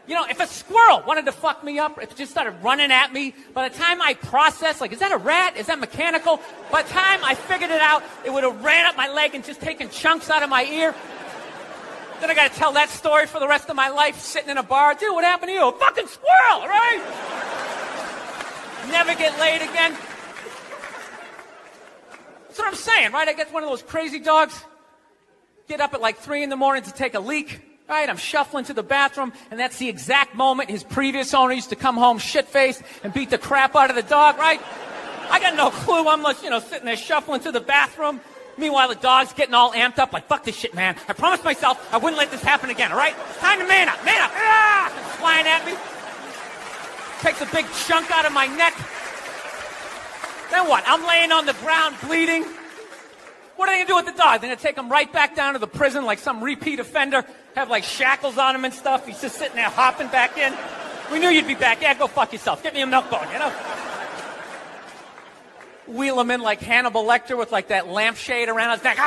If a squirrel wanted to fuck me up, if it just started running at me, by the time I processed, like, is that a rat? Is that mechanical? By the time I figured it out, it would have ran up my leg and just taken chunks out of my ear. Then I got to tell that story for the rest of my life, sitting in a bar. Dude, what happened to you? A fucking squirrel, right? Never get laid again. That's what I'm saying, right? I get one of those crazy dogs, get up at like 3 in the morning to take a leak, right? I'm shuffling to the bathroom, and that's the exact moment his previous owner used to come home shit-faced and beat the crap out of the dog, right? I got no clue. I'm like, sitting there shuffling to the bathroom. Meanwhile, the dog's getting all amped up, like, fuck this shit, man. I promised myself I wouldn't let this happen again, all right? It's time to man up, man up. Ah! It's flying at me. Takes a big chunk out of my neck. Then what? I'm laying on the ground bleeding. What are they going to do with the dog? They're going to take him right back down to the prison like some repeat offender, have like shackles on him and stuff. He's just sitting there hopping back in. We knew you'd be back. Yeah, go fuck yourself. Get me a milk bone, Wheel him in like Hannibal Lecter with like that lampshade around his neck.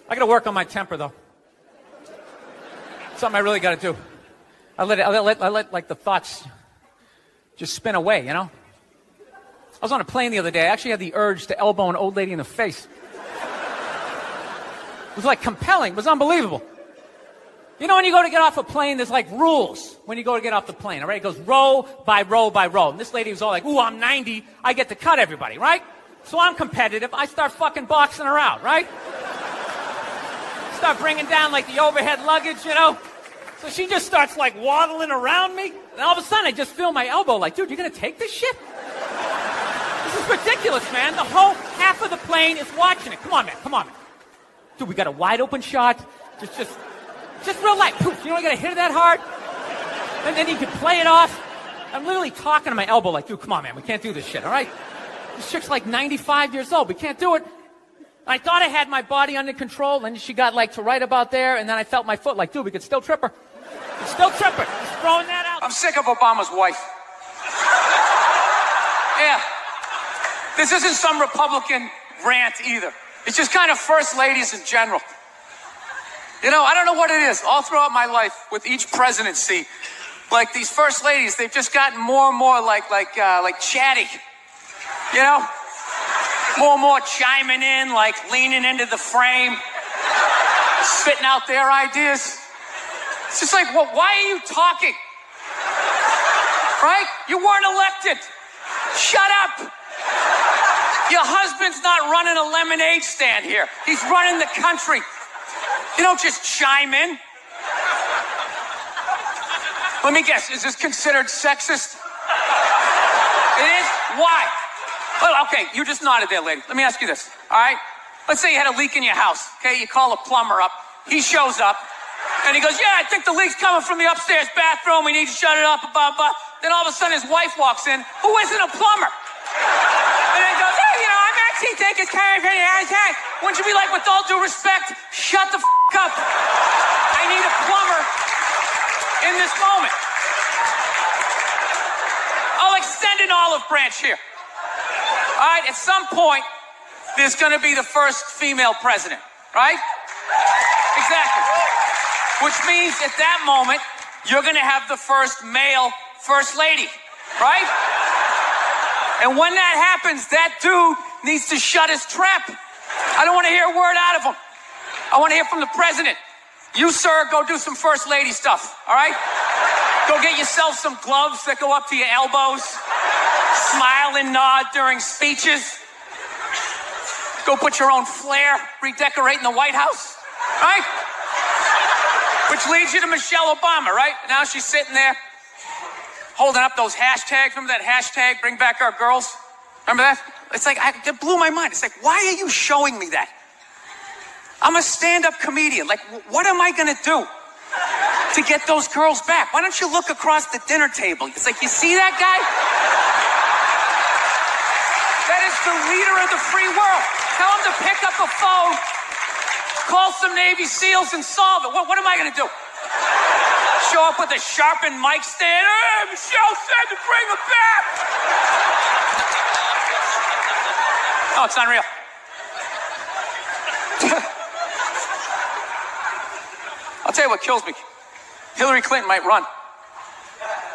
I got to work on my temper, though. Something I really got to do. I let like the thoughts just spin away, I was on a plane the other day. I actually had the urge to elbow an old lady in the face. It was like compelling. It was unbelievable. When you go to get off a plane, there's like rules when you go to get off the plane, all right? It goes row by row by row. And this lady was all like, ooh, I'm 90. I get to cut everybody, right? So I'm competitive. I start fucking boxing her out, right? Start bringing down like the overhead luggage, So she just starts like waddling around me. And all of a sudden I just feel my elbow like, dude, you're going to take this shit? This is ridiculous, man. The whole half of the plane is watching it. Come on, man. Dude, we got a wide open shot. Just real light. Poof, you got to hit it that hard. And then you can play it off. I'm literally talking to my elbow like, dude, come on, man. We can't do this shit, all right? This chick's like 95 years old. We can't do it. I thought I had my body under control, and she got like to right about there, and then I felt my foot like, dude, we could still trip her. Just throwing that out. I'm sick of Obama's wife. Yeah. This isn't some Republican rant either. It's just kind of first ladies in general. I don't know what it is. All throughout my life, with each presidency, like these first ladies, they've just gotten more and more like chatty. More and more chiming in, like leaning into the frame, spitting out their ideas. It's just like, well, why are you talking? Right? You weren't elected. Shut up. Your husband's not running a lemonade stand here. He's running the country. You don't just chime in. Let me guess, is this considered sexist? It is? Why? Well, okay, you just nodded there, lady. Let me ask you this, all right? Let's say you had a leak in your house, okay? You call a plumber up. He shows up, and he goes, yeah, I think the leak's coming from the upstairs bathroom. We need to shut it up, blah, blah. Then all of a sudden, his wife walks in, who isn't a plumber. And then he goes, hey, I'm actually taking care of it. Wouldn't you be like, with all due respect, shut the up. I need a plumber in this moment. I'll extend an olive branch here. All right, at some point, there's going to be the first female president, right? Exactly. Which means at that moment, you're going to have the first male first lady, right? And when that happens, that dude needs to shut his trap. I don't want to hear a word out of him. I want to hear from the president. You, sir, go do some first lady stuff, all right? Go get yourself some gloves that go up to your elbows. Smile and nod during speeches. Go put your own flair redecorating the White House, right? Which leads you to Michelle Obama, right? Now she's sitting there holding up those hashtags. Remember that hashtag, bring back our girls? Remember that? It's like, it blew my mind. It's like, why are you showing me that? I'm a stand-up comedian. Like, what am I gonna do to get those girls back? Why don't you look across the dinner table? It's like, you see that guy? That is the leader of the free world. Tell him to pick up a phone, call some Navy SEALs and solve it. What am I gonna do? Show up with a sharpened mic stand? Hey, Michelle said to bring him back. Oh, it's unreal. I'll tell you what kills me. Hillary Clinton might run.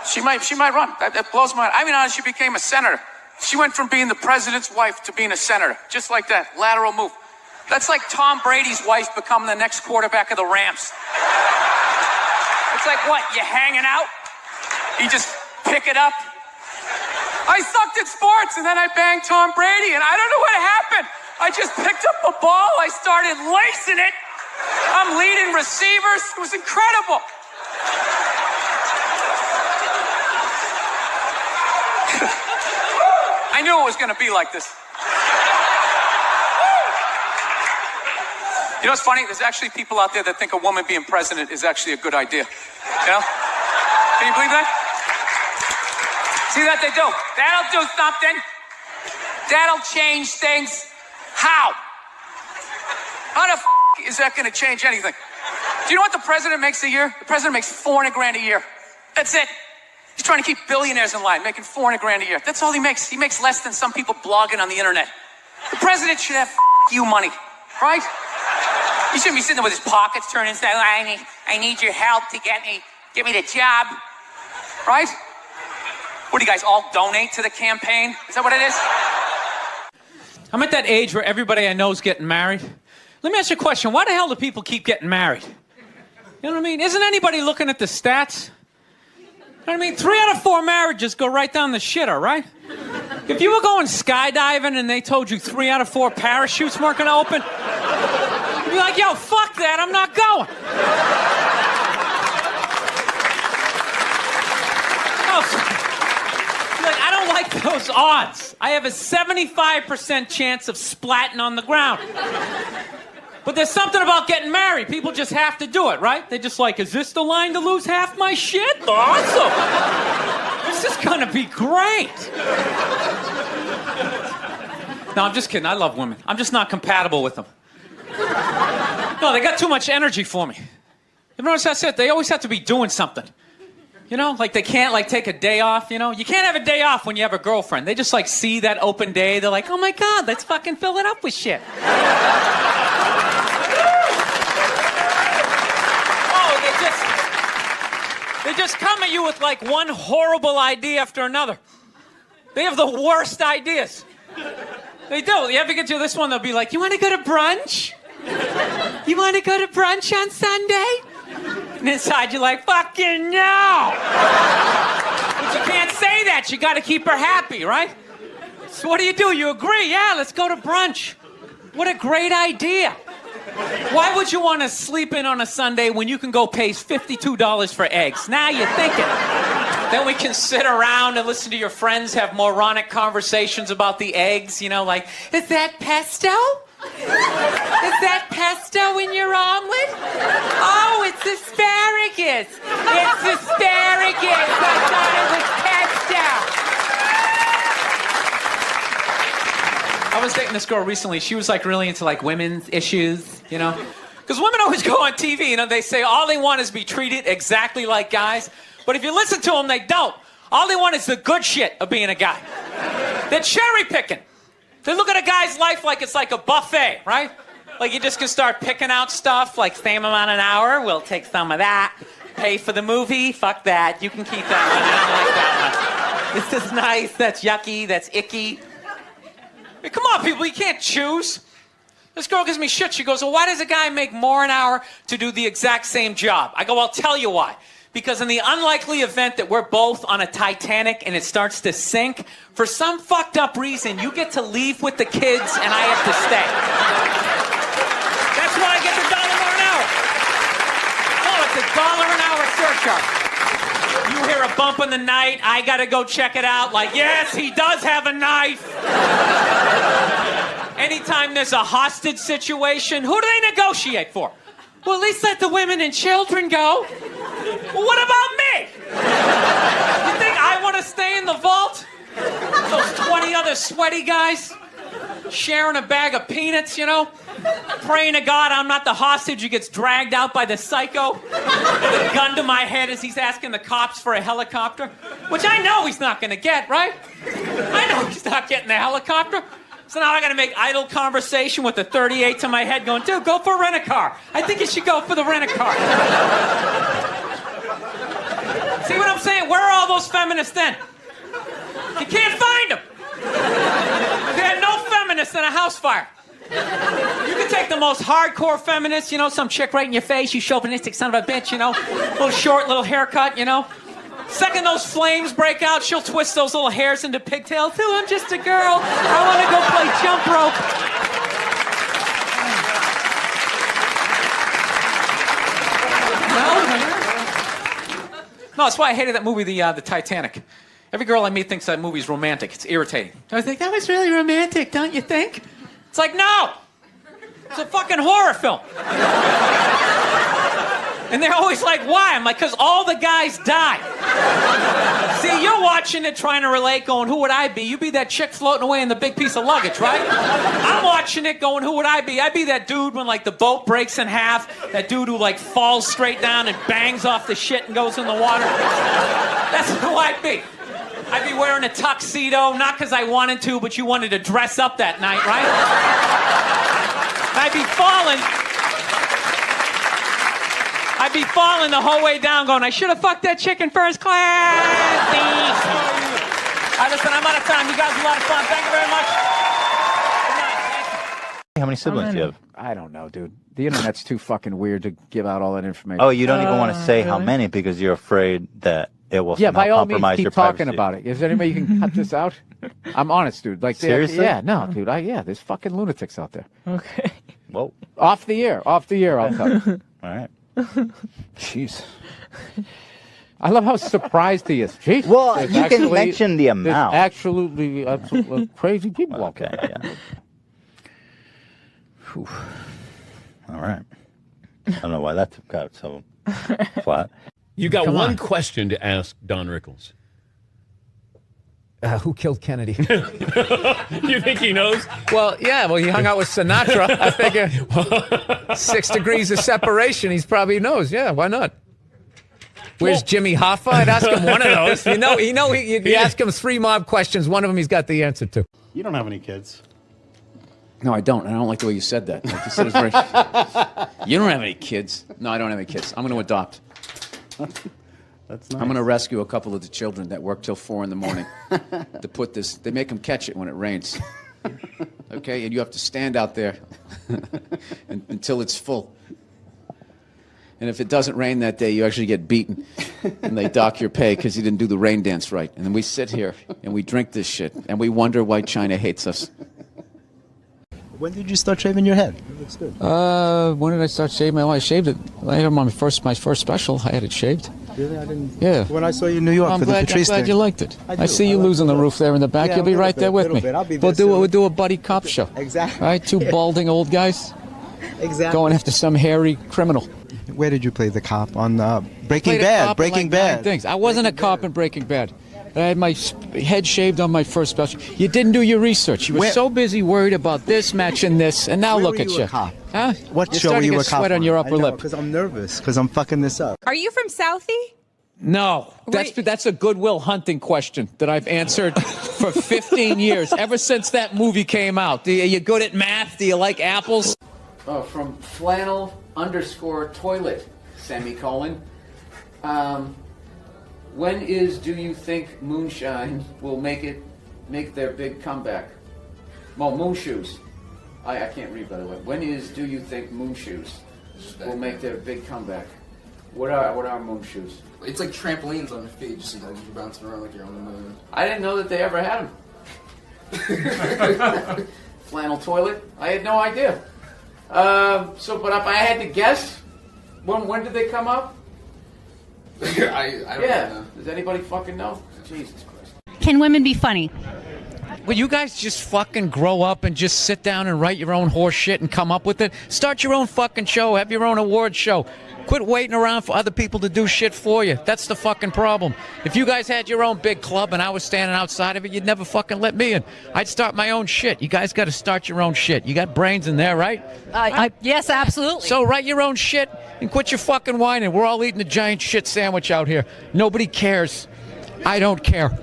She might run. That blows my mind. I mean, how she became a senator. She went from being the president's wife to being a senator. Just like that. Lateral move. That's like Tom Brady's wife becoming the next quarterback of the Rams. It's like, what, you hanging out? You just pick it up? I sucked at sports, and then I banged Tom Brady, and I don't know what happened. I just picked up a ball. I started lacing it. I'm leading receivers. It was incredible. I knew it was going to be like this. You know what's funny? There's actually people out there that think a woman being president is actually a good idea. You know? Can you believe that? See that they do? That'll do something. That'll change things. How? How the is that going to change anything? Do you know what the president makes a year? The president makes $400,000 a year. That's it. He's trying to keep billionaires in line, making $400,000 a year. That's all he makes. He makes less than some people blogging on the internet. The president should have you money, right? He shouldn't be sitting there with his pockets turned inside. I need your help to get me the job, right? What do you guys all donate to the campaign? Is that what it is? I'm at that age where everybody I know is getting married. Let me ask you a question. Why the hell do people keep getting married? You know what I mean? Isn't anybody looking at the stats? You know what I mean? 3 out of 4 marriages go right down the shitter, right? If you were going skydiving and they told you 3 out of 4 parachutes weren't going to open, you'd be like, yo, fuck that, I'm not going. Like, I don't like those odds. I have a 75% chance of splatting on the ground. But there's something about getting married. People just have to do it, right? They're just like, is this the line to lose half my shit? Awesome. This is gonna be great. No, I'm just kidding. I love women. I'm just not compatible with them. No, they got too much energy for me. You notice that's it? They always have to be doing something. You know, like they can't like take a day off, you know? You can't have a day off when you have a girlfriend. They just like see that open day. They're like, oh my God, let's fucking fill it up with shit. They just come at you with like one horrible idea after another. They have the worst ideas. They do. You ever get to this one, they'll be like, you want to go to brunch? You want to go to brunch on Sunday? And inside you're like, fucking no! But you can't say that. You got to keep her happy, right? So what do? You agree? Yeah, let's go to brunch. What a great idea. Why would you want to sleep in on a Sunday when you can go pay $52 for eggs? Now you're thinking. Then we can sit around and listen to your friends have moronic conversations about the eggs, you know, like, is that pesto? Is that pesto in your omelet? Oh, it's asparagus. It's asparagus. I thought it was pesto. I was dating this girl recently. She was like really into like women's issues, you know? Because women always go on TV, you know, they say all they want is to be treated exactly like guys. But if you listen to them, they don't. All they want is the good shit of being a guy. They're cherry picking. They look at a guy's life like it's like a buffet, right? Like you just can start picking out stuff, like same amount an hour, we'll take some of that. Pay for the movie, fuck that. You can keep that one, I don't like that one. This is nice, that's yucky, that's icky. I mean, come on, people, you can't choose. This girl gives me shit. She goes, well, why does a guy make more an hour to do the exact same job? I go, I'll tell you why. Because in the unlikely event that we're both on a Titanic and it starts to sink, for some fucked up reason, you get to leave with the kids and I have to stay. That's why I get the $1 more an hour. Oh, it's $1 an hour surcharge. You hear a bump in the night, I gotta go check it out. Like, yes, he does have a knife. Anytime there's a hostage situation, who do they negotiate for? Well, at least let the women and children go. Well, what about me? You think I want to stay in the vault? Those 20 other sweaty guys sharing a bag of peanuts, you know? Praying to God I'm not the hostage who gets dragged out by the psycho with a gun to my head as he's asking the cops for a helicopter. Which I know he's not going to get, right? I know he's not getting the helicopter. So now I got to make idle conversation with the 38 to my head going, dude, go for a rent-a-car. I think you should go for the rent-a-car. See what I'm saying? Where are all those feminists then? You can't find them. They had no feminists in a house fire. You can take the most hardcore feminist, you know, some chick right in your face, you chauvinistic son of a bitch, you know, little short, little haircut, you know. Second those flames break out, she'll twist those little hairs into pigtails. Oh, I'm just a girl. I want to go play jump rope. No, that's why I hated that movie, the Titanic. Every girl I meet thinks that movie's romantic. It's irritating. I think, that was really romantic, don't you think? It's like, no! It's a fucking horror film. And they're always like, why? I'm like, because all the guys die. See, you're watching it trying to relate, going, who would I be? You'd be that chick floating away in the big piece of luggage, right? I'm watching it going, who would I be? I'd be that dude when, like, the boat breaks in half, that dude who, like, falls straight down and bangs off the shit and goes in the water. That's who I'd be. I'd be wearing a tuxedo, not because I wanted to, but you wanted to dress up that night, right? I'd be falling the whole way down going, I should have fucked that chick in first class. All right, listen, I'm out of time. You guys are a lot of fun. Thank you very much. How many siblings do you have? I don't know, dude. The internet's too fucking weird to give out all that information. Oh, you don't even want to say how many because you're afraid that it will yeah, by all means, compromise keep your talking privacy. about it. Is there any way you can cut this out? I'm honest, dude. Like, seriously? Yeah, no, dude. Yeah, there's fucking lunatics out there. Okay. Whoa. Off the air, I'll cut it. All right. Jeez. I love how surprised he is. Jeez. Well, There's you can actually- mention the amount. There's absolutely crazy people out Okay, there. yeah. Whew. All right. I don't know why that got so flat. You got Come one on. question to ask Don Rickles. Who killed Kennedy? You think he knows? Well, yeah. Well, he hung out with Sinatra. I figure 6 degrees of separation. He probably knows. Yeah, why not? Where's Jimmy Hoffa? I'd ask him one of those. You ask him 3 mob questions. One of them he's got the answer to. You don't have any kids. No, I don't. I don't like the way you said that. Like you said, it's very... You don't have any kids. No, I don't have any kids. I'm going to adopt. That's nice. I'm going to rescue a couple of the children that work till 4 in the morning to put this. They make them catch it when it rains. Okay, and you have to stand out there until it's full. And if it doesn't rain that day, you actually get beaten, and they dock your pay because you didn't do the rain dance right. And then we sit here and we drink this shit, and we wonder why China hates us. When did you start shaving your head? It looks good. When did I start shaving? Well, I shaved it. I had my first special. I had it shaved. Really? I didn't. Yeah. When I saw you in New York I'm for the glad Patrice thing. you liked it. I I do. see you I like losing the it. roof there in the back. Yeah, You'll be a little right there bit, with little me. bit. I'll be We'll there soon. do a buddy cop show. Exactly. All right, 2 balding old guys. Exactly. Going after some hairy criminal. Where did you play the cop on Breaking Played a Bad? cop in Breaking like Bad. 9 things. I wasn't a cop in Breaking Bad. I had my head shaved on my first special. You didn't do your research. You were so busy worried about this matching this, and now Where look were at you you. a cop? Huh? What You're show were starting you to a get cop sweat on your upper lip. Because I'm nervous, because I'm fucking this up. Are you from Southie? No, that's a Goodwill Hunting question that I've answered for 15 years, ever since that movie came out. Are you good at math? Do you like apples? Oh, from flannel_toilet, semicolon. When do you think moonshine will make their big comeback? Well, moon shoes. I can't read, by the way. Do you think moon shoes will make their big comeback? What are moon shoes? It's like trampolines on your feet, just like you're bouncing around like you're on the moon. I didn't know that they ever had them. Flannel toilet? I had no idea. But if I had to guess, when did they come up? I don't know. Does anybody fucking know? Jesus Christ. Can women be funny? Will you guys just fucking grow up and just sit down and write your own horse shit and come up with it? Start your own fucking show. Have your own award show. Quit waiting around for other people to do shit for you. That's the fucking problem. If you guys had your own big club and I was standing outside of it, you'd never fucking let me in. I'd start my own shit. You guys got to start your own shit. You got brains in there, right? Yes, absolutely. So write your own shit and quit your fucking whining. We're all eating a giant shit sandwich out here. Nobody cares. I don't care.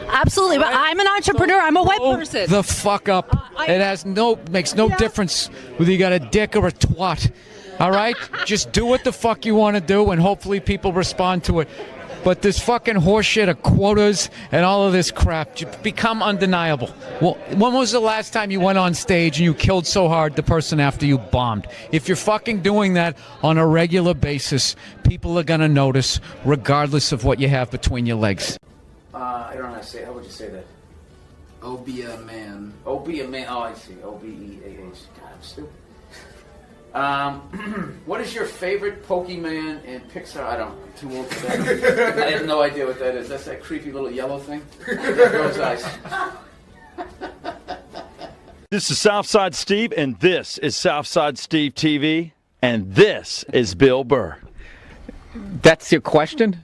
Absolutely, but I'm an entrepreneur. I'm a web person. The fuck up. It makes no difference whether you got a dick or a twat. All right? Just do what the fuck you want to do, and hopefully people respond to it. But this fucking horseshit of quotas and all of this crap become undeniable. Well, when was the last time you went on stage and you killed so hard the person after you bombed? If you're fucking doing that on a regular basis, people are going to notice regardless of what you have between your legs. I don't know how to say. How would you say that? Be a man. Be a man. Oh, I see. OBEAH. God, I'm stupid. What is your favorite Pokemon in Pixar? I'm too old for that. I have no idea what that is. That's that creepy little yellow thing. There goes eyes. This is Southside Steve, and this is Southside Steve TV, and this is Bill Burr. That's your question?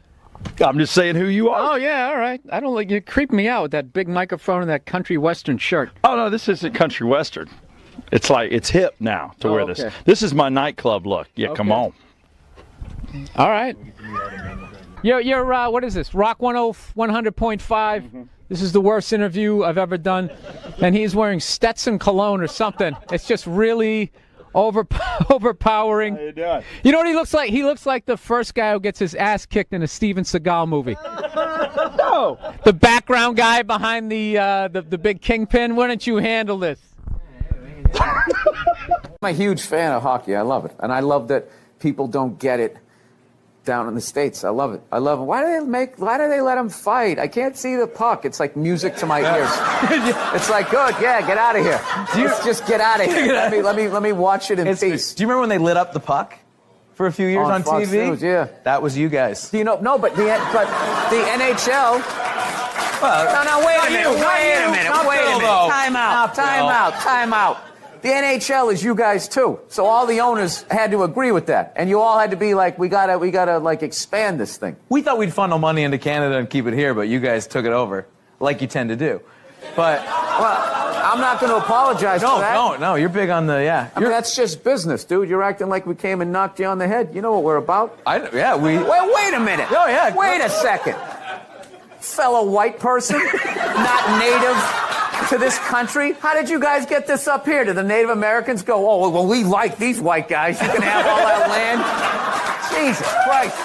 I'm just saying who you are. Oh, yeah, all right. I don't like you. Creep me out with that big microphone and that country western shirt. Oh, no, this isn't country western. It's like, it's hip now to wear this. This is my nightclub look. Yeah, come on. All right. You're what is this? Rock 100.5. This is the worst interview I've ever done. And he's wearing Stetson cologne or something. It's just really overpowering. How you doing? You know what he looks like? He looks like the first guy who gets his ass kicked in a Steven Seagal movie. No. The background guy behind the big kingpin. Why don't you handle this? I'm a huge fan of hockey. I love it. And I love that people don't get it down in the States. I love it. I love it. Why do they let them fight? I can't see the puck. It's like music to my ears. It's like, good, yeah, get out of here. Let's just get out of here. Let me watch it in peace. Do you remember when they lit up the puck for a few years on Fox TV? News, yeah. That was you guys. Do you know? No, but the NHL. Well, No, wait a minute. Time out. The NHL is you guys too. So all the owners had to agree with that. And you all had to be like, we gotta like expand this thing. We thought we'd funnel money into Canada and keep it here, but you guys took it over, like you tend to do. But I'm not going to apologize for that. No, you're big on the, I mean, that's just business, dude. You're acting like we came and knocked you on the head. You know what we're about. Wait a minute. Oh, yeah. Wait a second. Fellow white person, not native to this country. How did you guys get this up here? Did the Native Americans go, oh, well, we like these white guys. You can have all that land. Jesus Christ.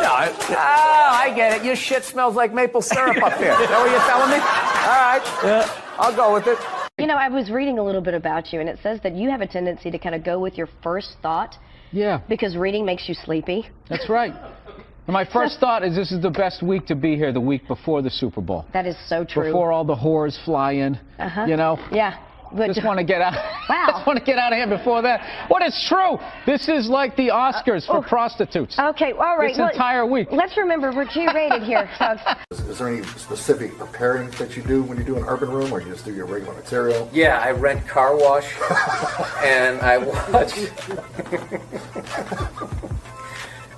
I get it. Your shit smells like maple syrup up here. Is that what you're telling me? All right. Yeah, I'll go with it. You know, I was reading a little bit about you, and it says that you have a tendency to kind of go with your first thought. Yeah. Because reading makes you sleepy. That's right. And my first thought is this is the best week to be here, the week before the Super Bowl. That is so true. Before all the whores fly in, you know? Yeah. But just want to get out. Wow. Just want to get out of here before that. What is true? This is like the Oscars for prostitutes. Okay, all right. This entire week. Let's remember we're G-rated here, folks. Is there any specific preparing that you do when you do an urban room, or you just do your regular material? Yeah, I rent car wash, and I watch.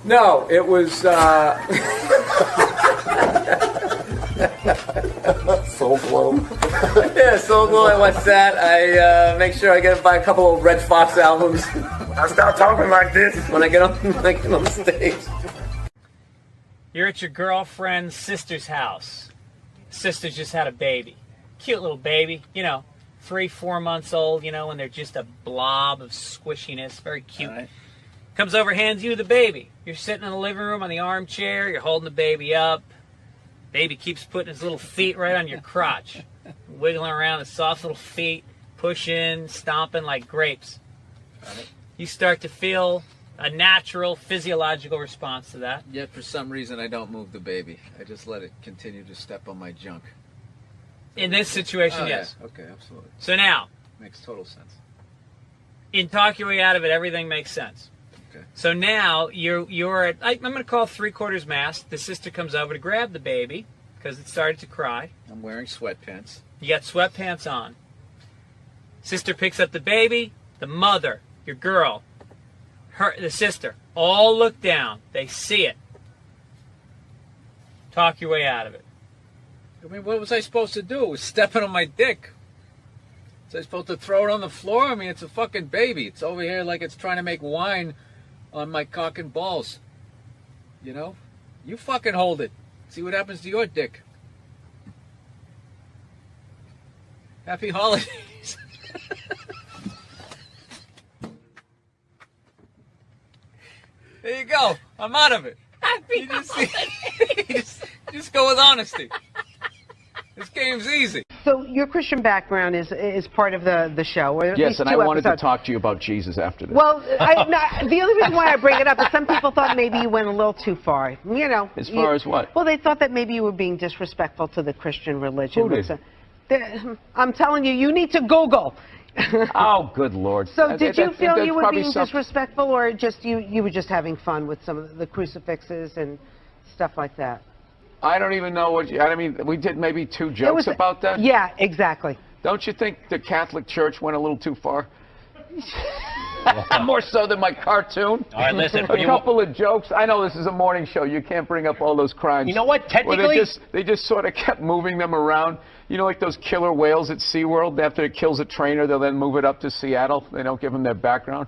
No, it was. Soul Glow. Yeah, Soul Glow. I watch that. I make sure I buy a couple of Red Fox albums. I start talking like this when I get on stage. You're at your girlfriend's sister's house. Sister's just had a baby. Cute little baby, 3-4 months old, when they're just a blob of squishiness. Very cute. Right. Comes over, hands you the baby. You're sitting in the living room on the armchair. You're holding the baby up. Baby keeps putting his little feet right on your crotch. Wiggling around his soft little feet, pushing, stomping like grapes. Right. You start to feel a natural physiological response to that. Yet for some reason I don't move the baby. I just let it continue to step on my junk. In this situation, Oh, yes. Yeah. Okay, absolutely. So now, Makes total sense. in Talk Your Way Out of It, everything makes sense. Okay. So now you're at, I'm going to call 3/4 mast. The sister comes over to grab the baby because it started to cry. I'm wearing sweatpants. You got sweatpants on. Sister picks up the baby. The mother, your girl, the sister, all look down. They see it. Talk your way out of it. I mean, what was I supposed to do? It was stepping on my dick. Was I supposed to throw it on the floor? I mean, it's a fucking baby. It's over here like it's trying to make wine on my cock and balls. You know? You fucking hold it. See what happens to your dick. Happy holidays. There you go. I'm out of it. Happy Just go with honesty. This game's easy. So your Christian background is part of the show. Or at Yes, least and I 2 wanted to episodes. talk to you about Jesus after this. Well, the only reason why I bring it up is some people thought maybe you went a little too far. You know. As far as what? Well, they thought that maybe you were being disrespectful to the Christian religion. Who did? I'm telling you, you need to Google. Oh, good Lord. So did you feel that's you were probably being some- disrespectful, or just you were just having fun with some of the crucifixes and stuff like that? I don't even know what I mean, we did maybe 2 jokes about that? Yeah, exactly. Don't you think the Catholic Church went a little too far? More so than my cartoon. All right, listen. A couple of jokes. I know this is a morning show. You can't bring up all those crimes. You know what? Well, Technically, they just sort of kept moving them around. You know, like those killer whales at SeaWorld. After it kills a trainer, they'll then move it up to Seattle. They don't give them their background.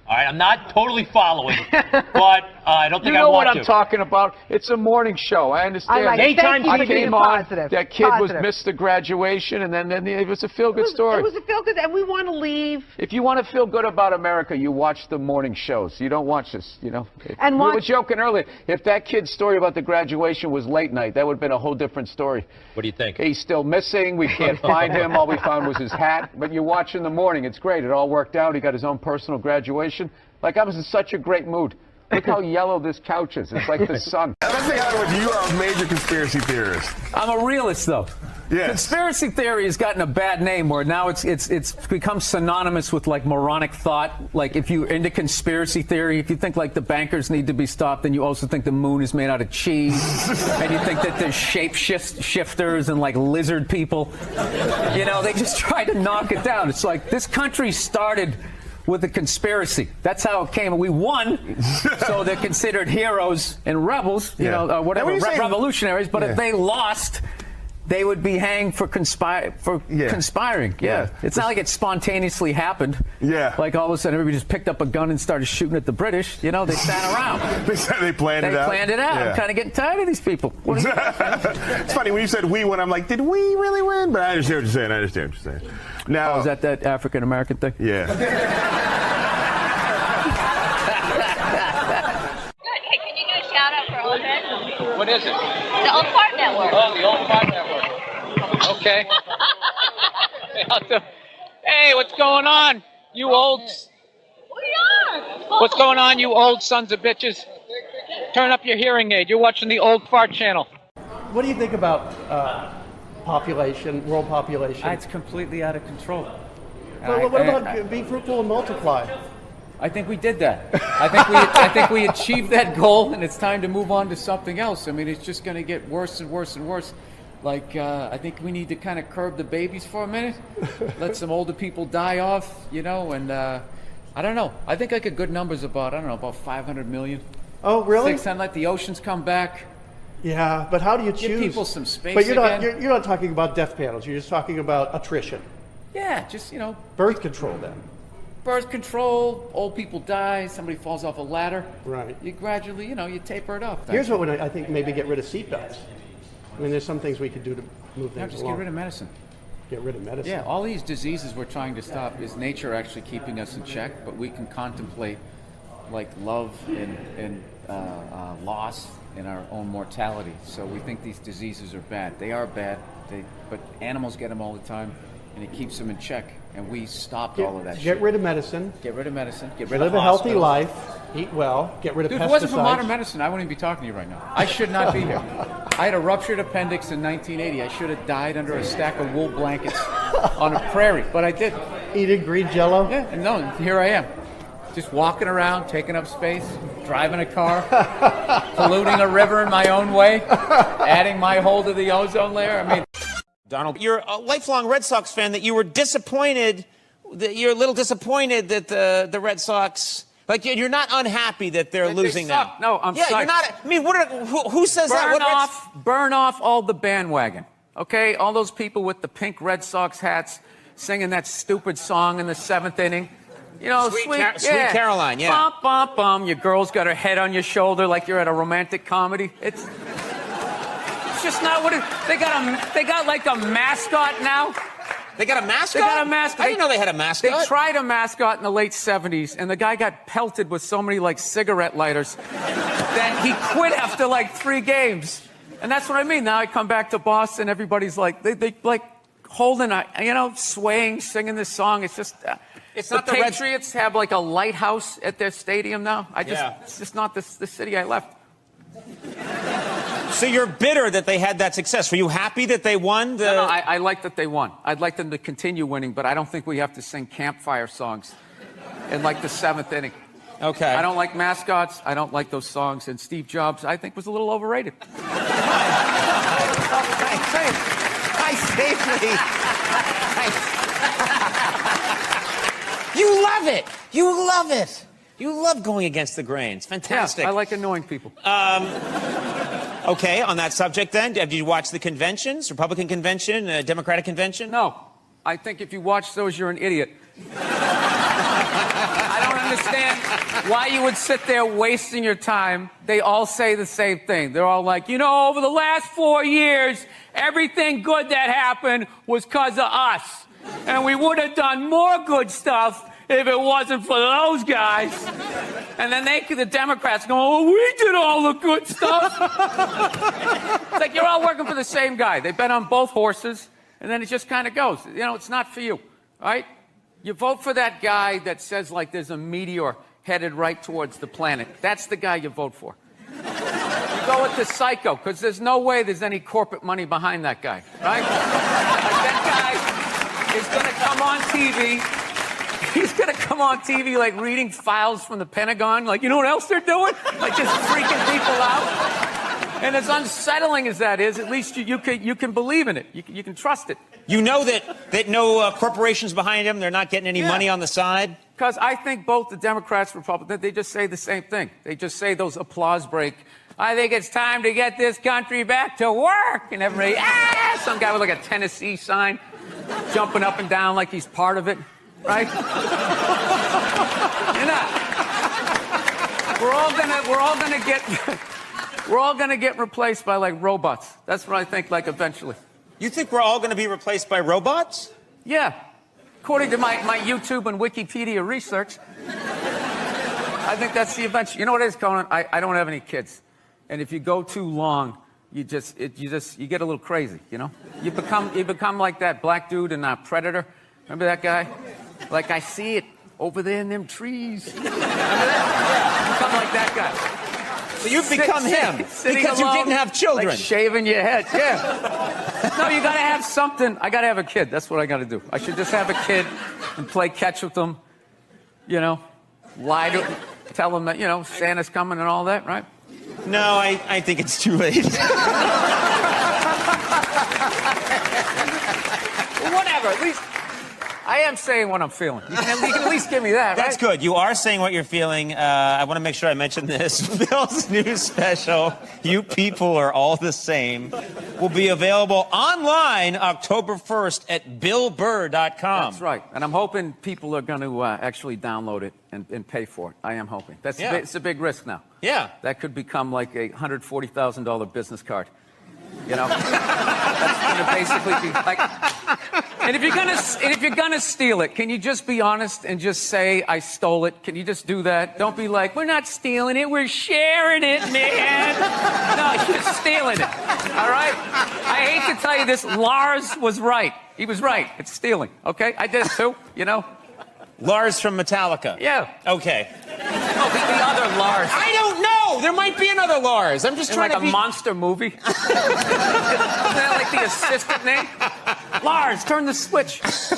all right, I'm not totally following, but I don't think You I know want what to. I'm talking about. It's a morning show. I understand. I like it. Thank you I for being came on. positive. That kid Positive. missed the graduation, and then it was a feel-good story. It was a feel-good, and we want to leave. If you want to feel good about America, you watch the morning shows. You don't watch this, you know. And we were watch- joking earlier. If that kid's story about the graduation was late night, that would have been a whole different story. What do you think? He's still missing. We can't find him. All we found was his hat. But you watch in the morning. It's great. It all worked out. He got his own personal graduation. Like, I was in such a great mood. Look how yellow this couch is. It's like the sun. Let's say you are a major conspiracy theorist. I'm a realist, though. Yes. Conspiracy theory has gotten a bad name where now it's become synonymous with like moronic thought. Like if you're into conspiracy theory, if you think like the bankers need to be stopped, then you also think the moon is made out of cheese, and you think that there's shifters and like lizard people. You know, they just try to knock it down. It's like this country started with a conspiracy. That's how it came. We won, so they're considered heroes and rebels, you know, or whatever, And when you say- revolutionaries. But if they lost, they would be hanged for conspiring. Yeah. It's not like it spontaneously happened. Yeah. Like all of a sudden everybody just picked up a gun and started shooting at the British. You know, they sat around. They planned it out. They planned it out. Yeah. I'm kind of getting tired of these people. What are you- It's funny when you said we won. I'm like, did we really win? But I understand what you're saying. Now, is that African American thing? Yeah. Good. Hey, can you do a shout out for Old Men? What is it? The Old Fart Network. Oh, the Old Fart Network. Okay. Hey, what's going on, you old? What's going on, you old sons of bitches? Turn up your hearing aid. You're watching the Old Fart Channel. What do you think about population, world population? It's completely out of control. Well, what about be fruitful and multiply? I think we did that. I think we achieved that goal, and it's time to move on to something else. I mean, it's just going to get worse and worse and worse. Like, I think we need to kind of curb the babies for a minute, let some older people die off, you know, and I don't know. I think like a good number's about 500 million. Oh, really? 600, let the oceans come back. Yeah, but how do you choose? Give people some space But you're again. not. You're not talking about death panels. You're just talking about attrition. Yeah, just, you know. Birth control then. Birth control, old people die, somebody falls off a ladder. Right. You gradually, you know, you taper it up. Here's what I think: maybe get rid of seatbelts. I mean, there's some things we could do to move things Just along. get rid of medicine. Get rid of medicine. Yeah, all these diseases we're trying to stop is nature actually keeping us in check, but we can contemplate like love and loss and our own mortality. So we think these diseases are bad. They are bad, but animals get them all the time, and it keeps them in check. And we stopped all of that shit. Get rid of medicine. Get rid of medicine. Get rid Live of a healthy hospitals. life. Eat well, get rid of Dude, pesticides. if it wasn't for modern medicine, I wouldn't even be talking to you right now. I should not be here. I had a ruptured appendix in 1980. I should have died under a stack of wool blankets on a prairie, but I didn't. Eating green Jello? Yeah, and no, here I am. Just walking around, taking up space, driving a car, polluting a river in my own way, adding my hole to the ozone layer. I mean, Donald, you're a lifelong Red Sox fan that you were disappointed, that you're a little disappointed that the Red Sox, like you're not unhappy that they're losing now. No, I'm yeah, sorry. you're not. I mean, who says that? Burn off all the bandwagon, okay? All those people with the pink Red Sox hats singing that stupid song in the 7th inning. You know, Sweet Caroline, yeah. Bum, bum, bum. Your girl's got her head on your shoulder like you're at a romantic comedy. It's just not what it. They got like a mascot now. They got a mascot? They got a mascot. I didn't know they had a mascot. They tried a mascot in the late 70s, and the guy got pelted with so many, like, cigarette lighters that he quit after, like, 3 games. And that's what I mean. Now I come back to Boston, everybody's like, they like, holding a, you know, swaying, singing this song. It's just... It's not the Patriots have, like, a lighthouse at their stadium now. It's just not the city I left. So you're bitter that they had that success. Were you happy that they won? No, I like that they won. I'd like them to continue winning, but I don't think we have to sing campfire songs in like the 7th inning. Okay. I don't like mascots. I don't like those songs. And Steve Jobs, I think, was a little overrated. You love it. You love it. You love going against the grain. It's fantastic. Yeah, I like annoying people. Okay, on that subject then, did you watch the conventions? Republican convention, Democratic convention? No. I think if you watch those, you're an idiot. I don't understand why you would sit there wasting your time. They all say the same thing. They're all like, you know, over the last 4 years, everything good that happened was because of us. And we would have done more good stuff if it wasn't for those guys. And then the Democrats go, oh, we did all the good stuff. It's like you're all working for the same guy. They bet on both horses, and then it just kind of goes. You know, it's not for you, all right? You vote for that guy that says, like, there's a meteor headed right towards the planet. That's the guy you vote for. You go with the psycho, because there's no way there's any corporate money behind that guy, right? Like, that guy is going to come on TV. He's going to come on TV, like, reading files from the Pentagon. Like, you know what else they're doing? Like, just freaking people out. And as unsettling as that is, at least you can believe in it. You can trust it. You know that no corporations behind him, they're not getting any money on the side? Because I think both the Democrats and Republicans, they just say the same thing. They just say those applause break. I think it's time to get this country back to work. And everybody, some guy with like a Tennessee sign jumping up and down like he's part of it. Right? You know, we're all gonna get replaced by like robots. That's what I think. Like eventually. You think we're all going to be replaced by robots? Yeah, according to my YouTube and Wikipedia research, I think that's the eventual. You know what it is, Conan? I don't have any kids, and if you go too long, you get a little crazy. You know, you become like that black dude in Predator. Remember that guy? Like, I see it over there in them trees. Remember that? You become like that guy. So you've become him because you didn't have children. Like shaving your head, yeah. No, you got to have something. I got to have a kid. That's what I got to do. I should just have a kid and play catch with them. You know, lie to tell them that, you know, Santa's coming and all that, right? No, I think it's too late. Whatever, at least I am saying what I'm feeling. You can at least give me that, That's right? good. You are saying what you're feeling. I want to make sure I mention this. Bill's new special, You People Are All the Same, will be available online October 1st at BillBurr.com. That's right. And I'm hoping people are going to actually download it and pay for it. I am hoping. It's a big risk now. Yeah. That could become like a $140,000 business card. You know, that's going to basically be like. And if you're gonna steal it, can you just be honest and just say I stole it? Can you just do that? Don't be like, we're not stealing it, we're sharing it, man. No, you're stealing it. All right. I hate to tell you this, Lars was right. He was right. It's stealing. Okay, I did it too. You know. Lars from Metallica. Yeah. Okay. No, the other Lars. I don't know. There might be another Lars. I'm just In trying like to be a monster movie. Isn't that like the assistant name? Lars, turn the switch.